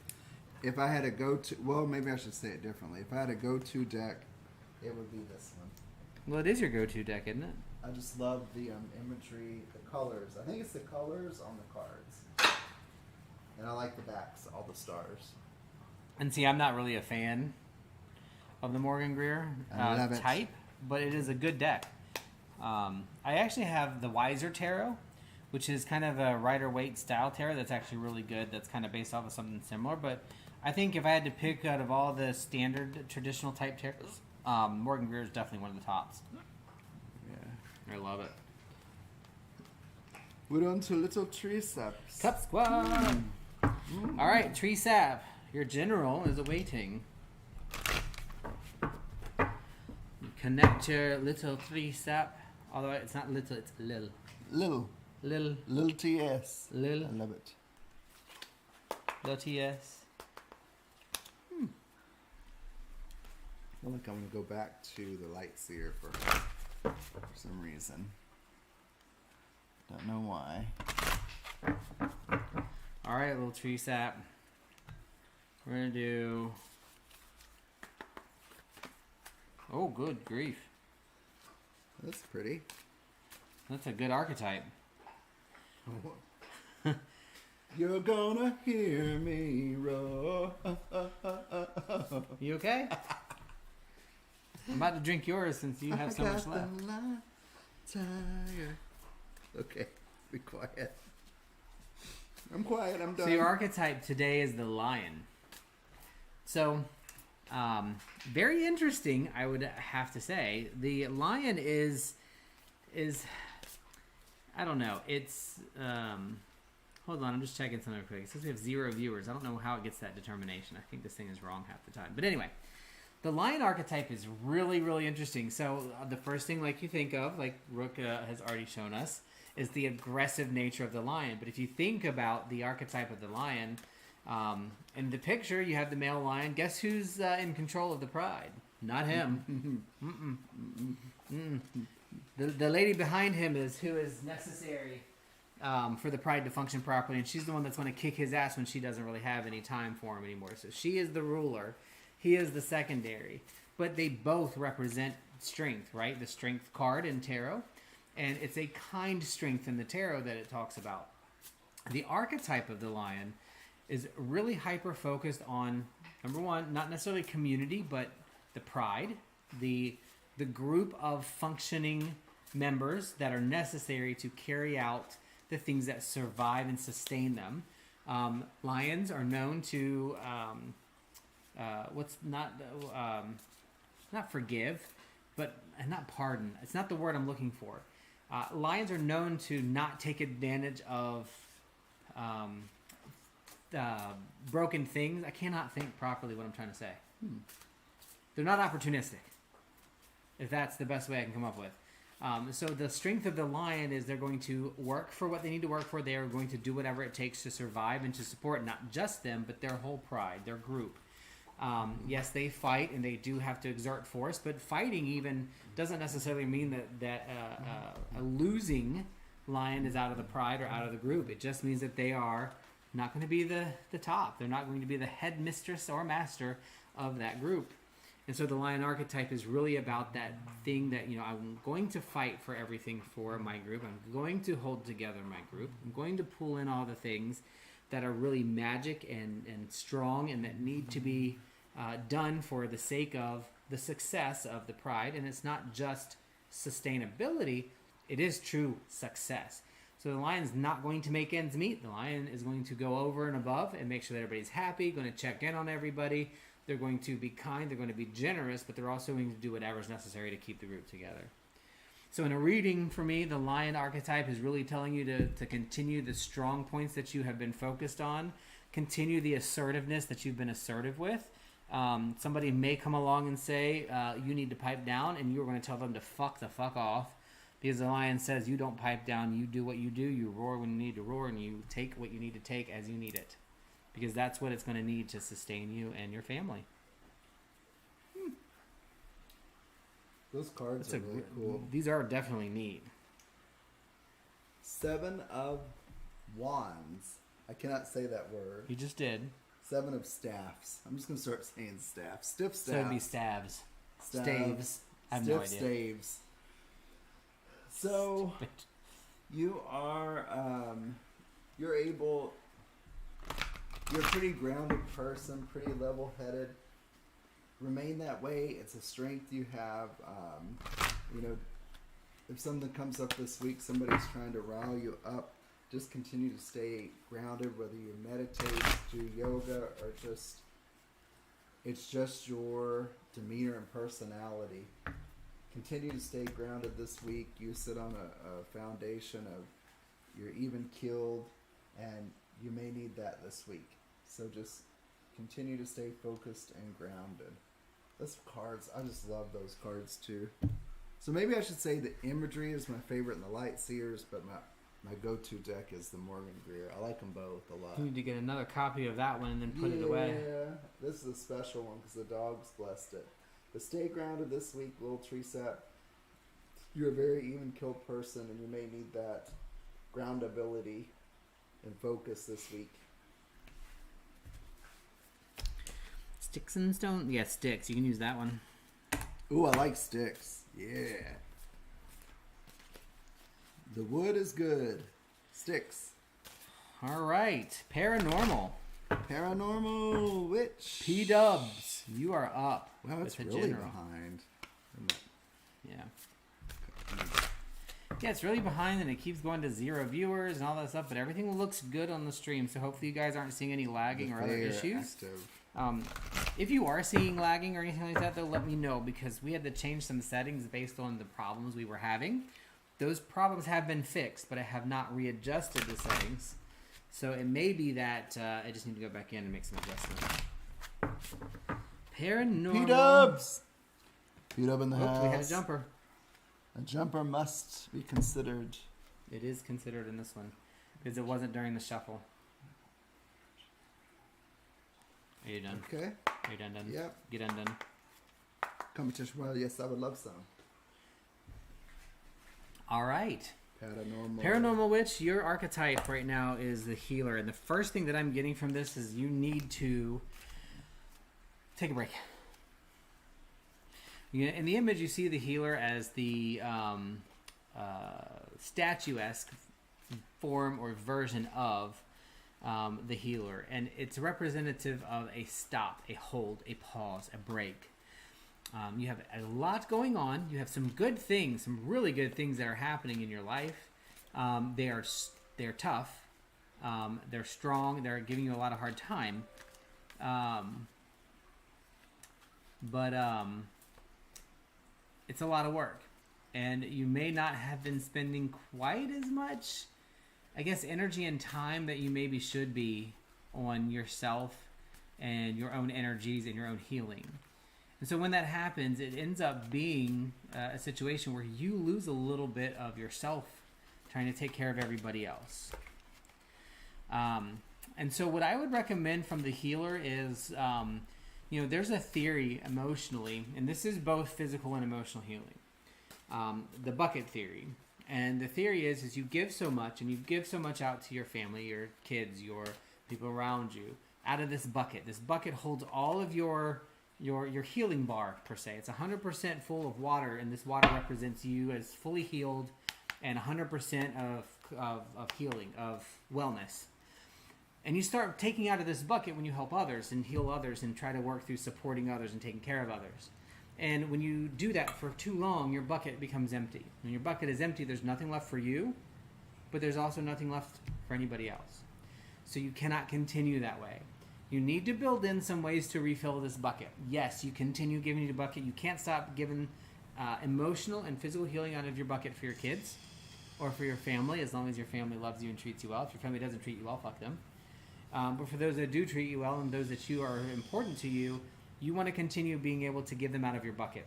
if I had a go-to... Well, maybe I should say it differently. If I had a go-to deck, it would be this one. Well, it is your go-to deck, isn't it? I just love the imagery, the colors. I think it's the colors on the cards. And I like the backs, all the stars. And see, I'm not really a fan of the Morgan Greer I love it. type, but it is a good deck. I actually have the Wiser Tarot, which is kind of a Rider-Waite style tarot that's actually really good. That's kind of based off of something similar. But I think if I had to pick out of all the standard traditional type tarots, Morgan Greer is definitely one of the tops. Yeah. I love it. We're on to Little Tree Saps. Cup Squad! All right, Tree Sap, your general is awaiting. Connect your little Tree Sap. Although it's not little, it's lil. Little. Lil TS. Lil. I love it. Lil TS. I feel like I'm going to go back to the Lightseer for some reason. Don't know why. All right, little Tree Sap. We're going to do... Oh, good grief. That's pretty. That's a good archetype. You're gonna hear me roar. You okay? I'm about to drink yours since you have so much left. Tiger. Okay, be quiet. I'm quiet, I'm done. So your archetype today is the lion. So, very interesting, I would have to say. The lion is I don't know. It's hold on, I'm just checking something real quick. It says we have 0 viewers. I don't know how it gets that determination. I think this thing is wrong half the time. But anyway, the lion archetype is really, really interesting. So the first thing like you think of, like Rook has already shown us, is the aggressive nature of the lion. But if you think about the archetype of the lion, in the picture you have the male lion. Guess who's in control of the pride? Not him. The lady behind him is who is necessary for the pride to function properly, and she's the one that's going to kick his ass when she doesn't really have any time for him anymore. So she is the ruler. He is the secondary. But they both represent strength, right? The strength card in tarot. And it's a kind strength in the tarot that it talks about. The archetype of the lion is really hyper-focused on, number one, not necessarily community, but the pride, the group of functioning members that are necessary to carry out the things that survive and sustain them. Lions are known to not forgive, but not pardon. It's not the word I'm looking for. Lions are known to not take advantage of broken things. I cannot think properly what I'm trying to say. They're not opportunistic, if that's the best way I can come up with. So the strength of the lion is they're going to work for what they need to work for. They are going to do whatever it takes to survive and to support not just them, but their whole pride, their group. Yes, they fight and they do have to exert force, but fighting even doesn't necessarily mean that a losing lion is out of the pride or out of the group. It just means that they are not going to be the top. They're not going to be the head mistress or master of that group. And so the lion archetype is really about that thing that, I'm going to fight for everything for my group. I'm going to hold together my group. I'm going to pull in all the things that are really magic and strong and that need to be done for the sake of the success of the pride. And it's not just sustainability, it is true success. So the lion's not going to make ends meet. The lion is going to go over and above and make sure that everybody's happy, going to check in on everybody. They're going to be kind, they're going to be generous, but they're also going to do whatever is necessary to keep the group together. So in a reading, for me, the lion archetype is really telling you to continue the strong points that you have been focused on, continue the assertiveness that you've been assertive with. Somebody may come along and say, you need to pipe down, and you're going to tell them to fuck the fuck off, because the lion says you don't pipe down, you do what you do, you roar when you need to roar, and you take what you need to take as you need it. Because that's what it's going to need to sustain you and your family. Those cards are really cool. These are definitely neat. 7 of Wands. I cannot say that word. You just did. 7 of Staffs. I'm just going to start saying staffs. Stiff staffs. So it'd be staves. Staves. I have no idea. Staves. So you are, you're a pretty grounded person, pretty level-headed. Remain that way. It's a strength you have. If something comes up this week, somebody's trying to rile you up, just continue to stay grounded, whether you meditate, do yoga, or it's just your demeanor and personality. Continue to stay grounded this week. You sit on a foundation of you're even-keeled, and you may need that this week. So just continue to stay focused and grounded. Those cards, I just love those cards too. So maybe I should say the imagery is my favorite in the Light Seers, but my go-to deck is the Morgan Greer. I like them both a lot. You need to get another copy of that one and then put it away. Yeah, this is a special one because the dogs blessed it. But stay grounded this week, little tree set. You're a very even-keeled person, and you may need that groundability and focus this week. Sticks and stones? Yeah, sticks. You can use that one. Ooh, I like sticks. Yeah. The wood is good. Sticks. All right. Paranormal. Paranormal witch. P-dubs. You are up. Wow, that's really general. behind. Yeah. Yeah, it's really behind, and it keeps going to 0 viewers and all that stuff, but everything looks good on the stream, so hopefully you guys aren't seeing any lagging or other issues. If you are seeing lagging or anything like that, though, let me know, because we had to change some settings based on the problems we were having. Those problems have been fixed, but I have not readjusted the settings. So it may be that I just need to go back in and make some adjustments. Paranormal. P-dubs! P-dub in the house. We had a jumper. A jumper must be considered. It is considered in this one, because it wasn't during the shuffle. Are you done? Okay. Are you done? Yep. Get undone. Competition. Well, yes, I would love some. All right. Paranormal Witch, your archetype right now is the healer. And the first thing that I'm getting from this is you need to take a break. In the image, you see the healer as the statuesque form or version of the healer. And it's representative of a stop, a hold, a pause, a break. You have a lot going on. You have some good things, some really good things that are happening in your life. They're tough. They're strong. They're giving you a lot of hard time. But it's a lot of work. And you may not have been spending quite as much, I guess, energy and time that you maybe should be on yourself and your own energies and your own healing. And so when that happens, it ends up being a situation where you lose a little bit of yourself trying to take care of everybody else. And so what I would recommend from the healer is, there's a theory emotionally, and this is both physical and emotional healing, the bucket theory. And the theory is you give so much, and you give so much out to your family, your kids, your people around you, out of this bucket. This bucket holds all of your healing bar, per se. It's 100% full of water, and this water represents you as fully healed and 100% of healing, of wellness. And you start taking out of this bucket when you help others and heal others and try to work through supporting others and taking care of others. And when you do that for too long, your bucket becomes empty. When your bucket is empty, there's nothing left for you, but there's also nothing left for anybody else. So you cannot continue that way. You need to build in some ways to refill this bucket. Yes, you continue giving the bucket. You can't stop giving emotional and physical healing out of your bucket for your kids or for your family, as long as your family loves you and treats you well. If your family doesn't treat you well, fuck them. But for those that do treat you well and those that you are important to you, you want to continue being able to give them out of your bucket.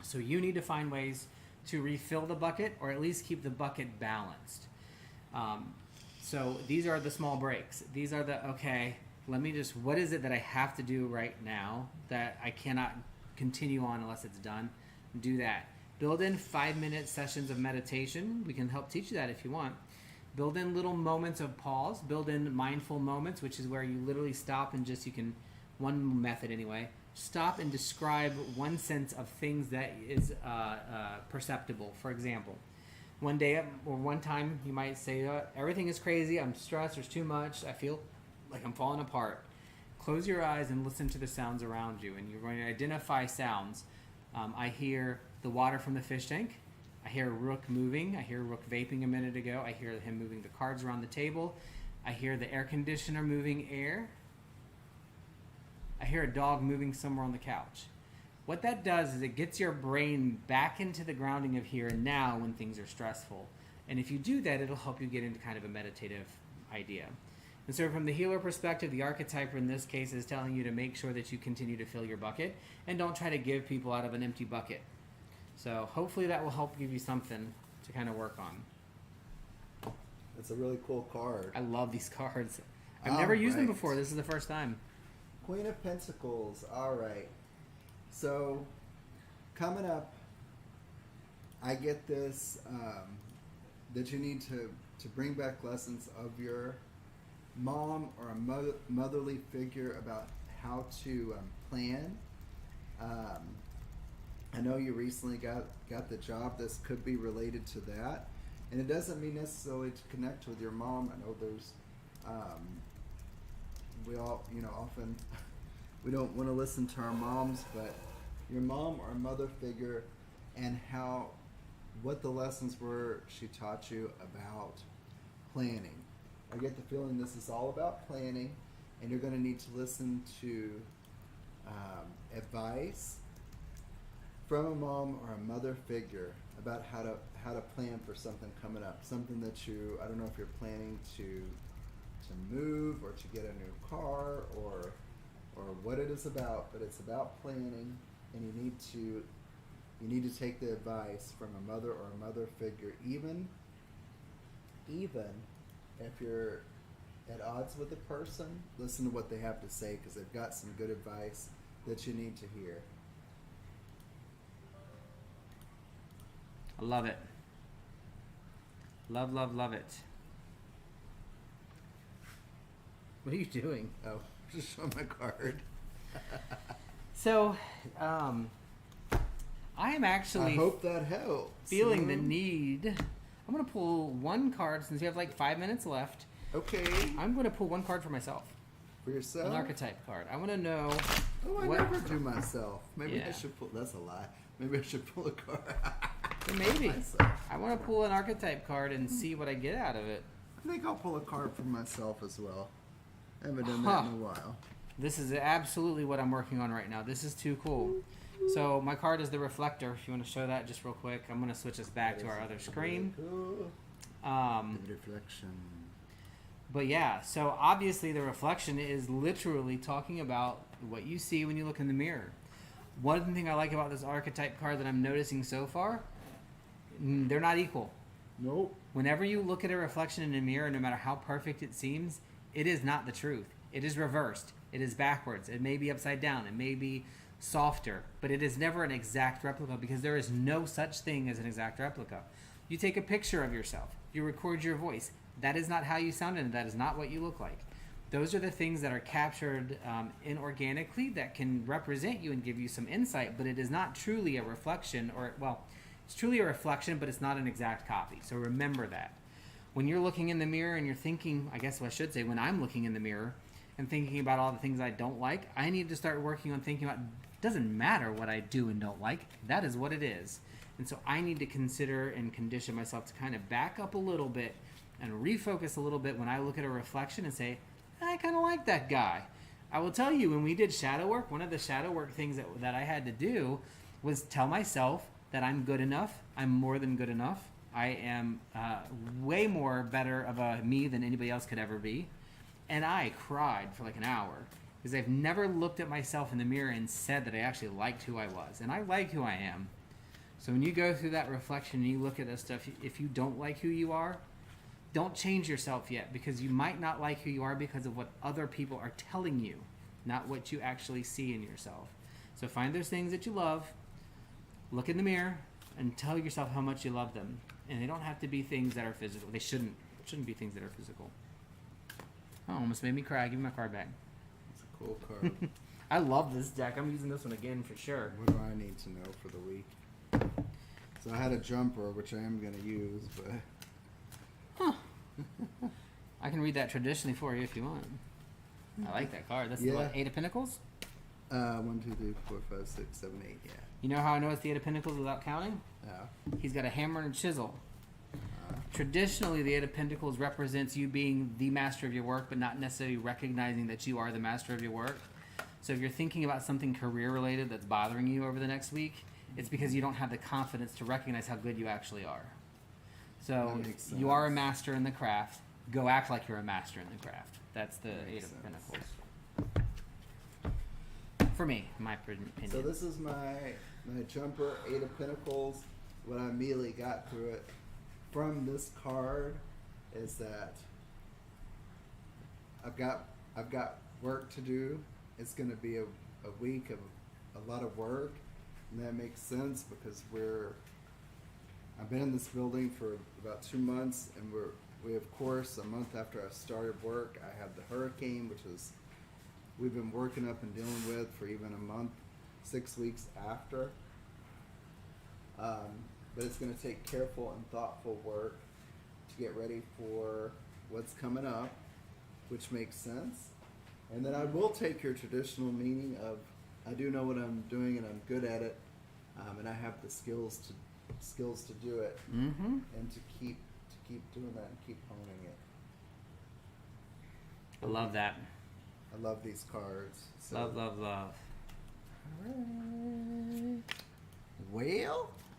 So you need to find ways to refill the bucket, or at least keep the bucket balanced. So these are the small breaks. These are the, what is it that I have to do right now that I cannot continue on unless it's done? Do that. Build in 5-minute sessions of meditation. We can help teach you that if you want. Build in little moments of pause. Build in mindful moments, which is where you literally stop and one method anyway, stop and describe one sense of things that is perceptible. For example, one day or one time you might say, everything is crazy, I'm stressed, there's too much, I feel like I'm falling apart. Close your eyes and listen to the sounds around you, and you're going to identify sounds. I hear the water from the fish tank. I hear Rook moving. I hear Rook vaping a minute ago. I hear him moving the cards around the table. I hear the air conditioner moving air. I hear a dog moving somewhere on the couch. What that does is it gets your brain back into the grounding of here and now when things are stressful. And if you do that, it'll help you get into kind of a meditative idea. And so from the healer perspective, the archetype in this case is telling you to make sure that you continue to fill your bucket and don't try to give people out of an empty bucket. So hopefully that will help give you something to kind of work on. It's a really cool card. I love these cards. I've never used them before. This is the first time. Queen of Pentacles. All right. So coming up, I get this, that you need to bring back lessons of your mom or a motherly figure about how to plan. I know you recently got the job. This could be related to that. And it doesn't mean necessarily to connect with your mom. I know there's, we all, often we don't want to listen to our moms, but your mom or mother figure and what the lessons were she taught you about planning. I get the feeling this is all about planning, and you're going to need to listen to advice from a mom or a mother figure about how to plan for something coming up, something that I don't know if you're planning to move or to get a new car or what it is about, but it's about planning, and you need to take the advice from a mother or a mother figure, even if you're at odds with a person. Listen to what they have to say, because they've got some good advice that you need to hear. I love it. Love, love, love it. What are you doing? Oh, just showing my card. So, I am actually... I hope that helps. Feeling the need. I'm going to pull one card since we have like 5 minutes left. Okay. I'm going to pull one card for myself. For yourself? An archetype card. I want to know... Oh, I never do myself. Maybe I should pull... That's a lie. Maybe I should pull a card. So maybe. I want to pull an archetype card and see what I get out of it. I think I'll pull a card for myself as well. I haven't done that in a while. This is absolutely what I'm working on right now. This is too cool. So my card is the Reflector. If you want to show that just real quick. I'm going to switch us back to our other screen. Cool. Reflection. But yeah, so obviously the reflection is literally talking about what you see when you look in the mirror. One thing I like about this archetype card that I'm noticing so far, they're not equal. Nope. Whenever you look at a reflection in a mirror, no matter how perfect it seems, it is not the truth. It is reversed. It is backwards. It may be upside down. It may be softer, but it is never an exact replica because there is no such thing as an exact replica. You take a picture of yourself. You record your voice. That is not how you sound, and that is not what you look like. Those are the things that are captured inorganically that can represent you and give you some insight, but it is not truly a reflection, or, well, it's truly a reflection, but it's not an exact copy. So remember that. When you're looking in the mirror and you're thinking, I guess I should say, when I'm looking in the mirror and thinking about all the things I don't like, I need to start working on thinking about, it doesn't matter what I do and don't like, that is what it is. And so I need to consider and condition myself to kind of back up a little bit and refocus a little bit when I look at a reflection and say, I kind of like that guy. I will tell you, when we did shadow work, one of the shadow work things that I had to do was tell myself that I'm good enough, I'm more than good enough, I am way more better of a me than anybody else could ever be. And I cried for like an hour because I've never looked at myself in the mirror and said that I actually liked who I was. And I like who I am. So when you go through that reflection and you look at this stuff, if you don't like who you are, don't change yourself yet, because you might not like who you are because of what other people are telling you, not what you actually see in yourself. So find those things that you love, look in the mirror, and tell yourself how much you love them. And they don't have to be things that are physical. They shouldn't be things that are physical. Oh, almost made me cry. Give me my card back. It's a cool card. I love this deck. I'm using this one again for sure. What do I need to know for the week? So I had a jumper, which I am going to use, but... Huh. I can read that traditionally for you if you want. I like that card. That's the what, 8 of Pentacles? 1, 2, 3, 4, 5, 6, 7, 8, yeah. You know how I know it's the 8 of Pentacles without counting? Yeah. He's got a hammer and a chisel. Traditionally, the 8 of Pentacles represents you being the master of your work, but not necessarily recognizing that you are the master of your work. So if you're thinking about something career-related that's bothering you over the next week, it's because you don't have the confidence to recognize how good you actually are. So you are a master in the craft. Go act like you're a master in the craft. That's the 8 of Pentacles. For me, my opinion. So this is my jumper, 8 of Pentacles. What I immediately got through it from this card is that I've got work to do. It's going to be a week of a lot of work, and that makes sense because I've been in this building for about 2 months, and we of course, a month after I started work, I had the hurricane, which is we've been working up and dealing with for even a month, 6 weeks after. But it's going to take careful and thoughtful work to get ready for what's coming up, which makes sense. And then I will take your traditional meaning of I do know what I'm doing and I'm good at it, and I have the skills to do it, and to keep doing that and keep honing it. I love that. I love these cards. So. Love, love, love.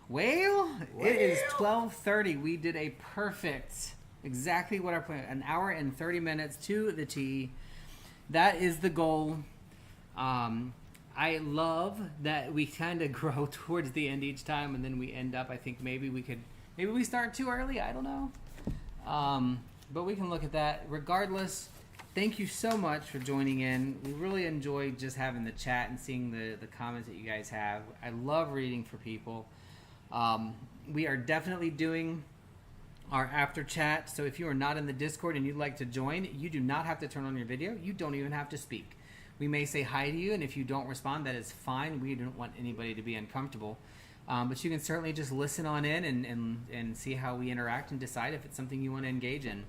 Well, it is 12:30. We did a perfect, exactly what our plan, an hour and 30 minutes to the T. That is the goal. I love that we kind of grow towards the end each time, and then we end up, I think maybe we start too early. I don't know. But we can look at that. Regardless, thank you so much for joining in. We really enjoyed just having the chat and seeing the comments that you guys have. I love reading for people. We are definitely doing our after chat. So if you are not in the Discord and you'd like to join, you do not have to turn on your video. You don't even have to speak. We may say hi to you, and if you don't respond, that is fine. We don't want anybody to be uncomfortable. But you can certainly just listen on in and see how we interact and decide if it's something you want to engage in.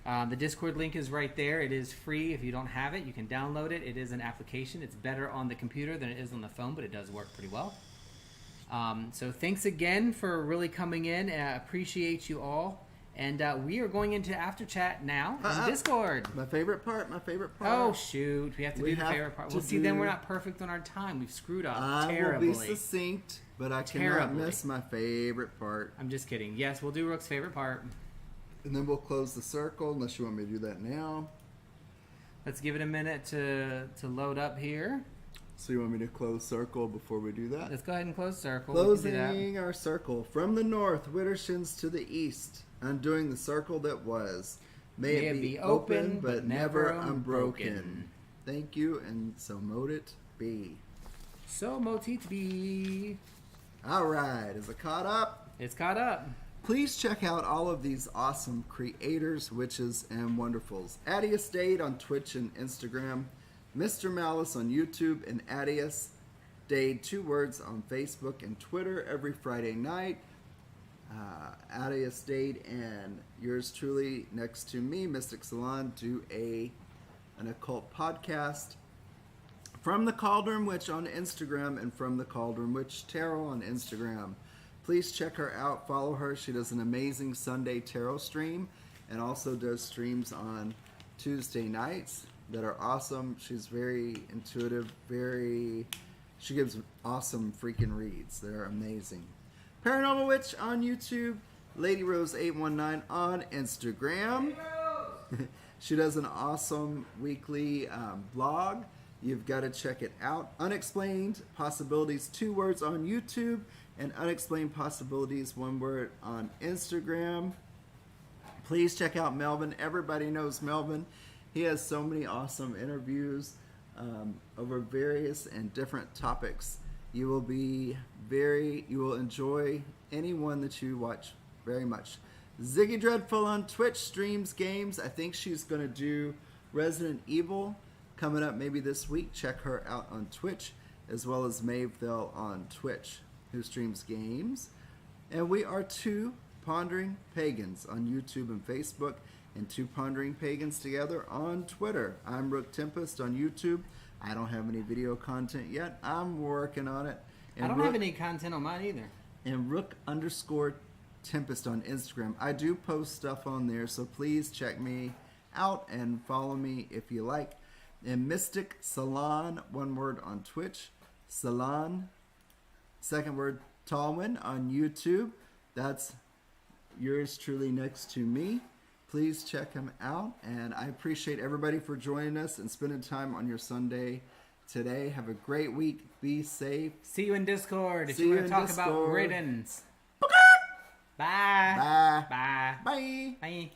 The Discord link is right there. It is free. If you don't have it, you can download it. It is an application. It's better on the computer than it is on the phone, but it does work pretty well. So thanks again for really coming in. Appreciate you all. And we are going into after chat now in Discord. My favorite part. Oh, shoot. We have to do the favorite part. Well, see, then we're not perfect on our time. We've screwed up terribly. I will be succinct, but I cannot miss my favorite part. I'm just kidding. Yes, we'll do Rook's favorite part. And then we'll close the circle, unless you want me to do that now. Let's give it a minute to load up here. So you want me to close circle before we do that? Let's go ahead and close circle. Closing our circle. From the north, Wittershins to the east, undoing the circle that was. May it be open, but never unbroken. Thank you, and so mote it be. So mote it be. All right, is it caught up? It's caught up. Please check out all of these awesome creators, witches, and wonderfuls. Adius Dade on Twitch and Instagram. Mr. Malice on YouTube, and Adius Dade, 2 words, on Facebook and Twitter every Friday night. Adius Dade and yours truly next to me, Mystic Salann, do an occult podcast. From the Cauldron Witch on Instagram and From the Cauldron Witch Tarot on Instagram. Please check her out. Follow her. She does an amazing Sunday tarot stream and also does streams on Tuesday nights that are awesome. She's very intuitive, she gives awesome freaking reads. They're amazing. Paranormal Witch on YouTube, Lady Rose 819 on Instagram. She does an awesome weekly blog. You've got to check it out. Unexplained Possibilities, 2 words, on YouTube, and Unexplained Possibilities, 1 word, on Instagram. Please check out Melvin. Everybody knows Melvin. He has so many awesome interviews over various and different topics. You will enjoy any one that you watch very much. Ziggy Dreadful on Twitch streams games. I think she's going to do Resident Evil coming up maybe this week. Check her out on Twitch, as well as Maveville on Twitch, who streams games. And we are 2 Pondering Pagans on YouTube and Facebook, and 2 Pondering Pagans together on Twitter. I'm Rook Tempest on YouTube. I don't have any video content yet. I'm working on it. And I don't have any content on mine either. And Rook_Tempest on Instagram. I do post stuff on there, so please check me out and follow me if you like. And Mystic Salann, 1 word, on Twitch. Salann, 2nd word, Tallwin on YouTube. That's yours truly next to me. Please check him out, and I appreciate everybody for joining us and spending time on your Sunday today. Have a great week. Be safe. See you in Discord if you want to talk about riddance. Bye. Bye. Bye. Bye. Bye.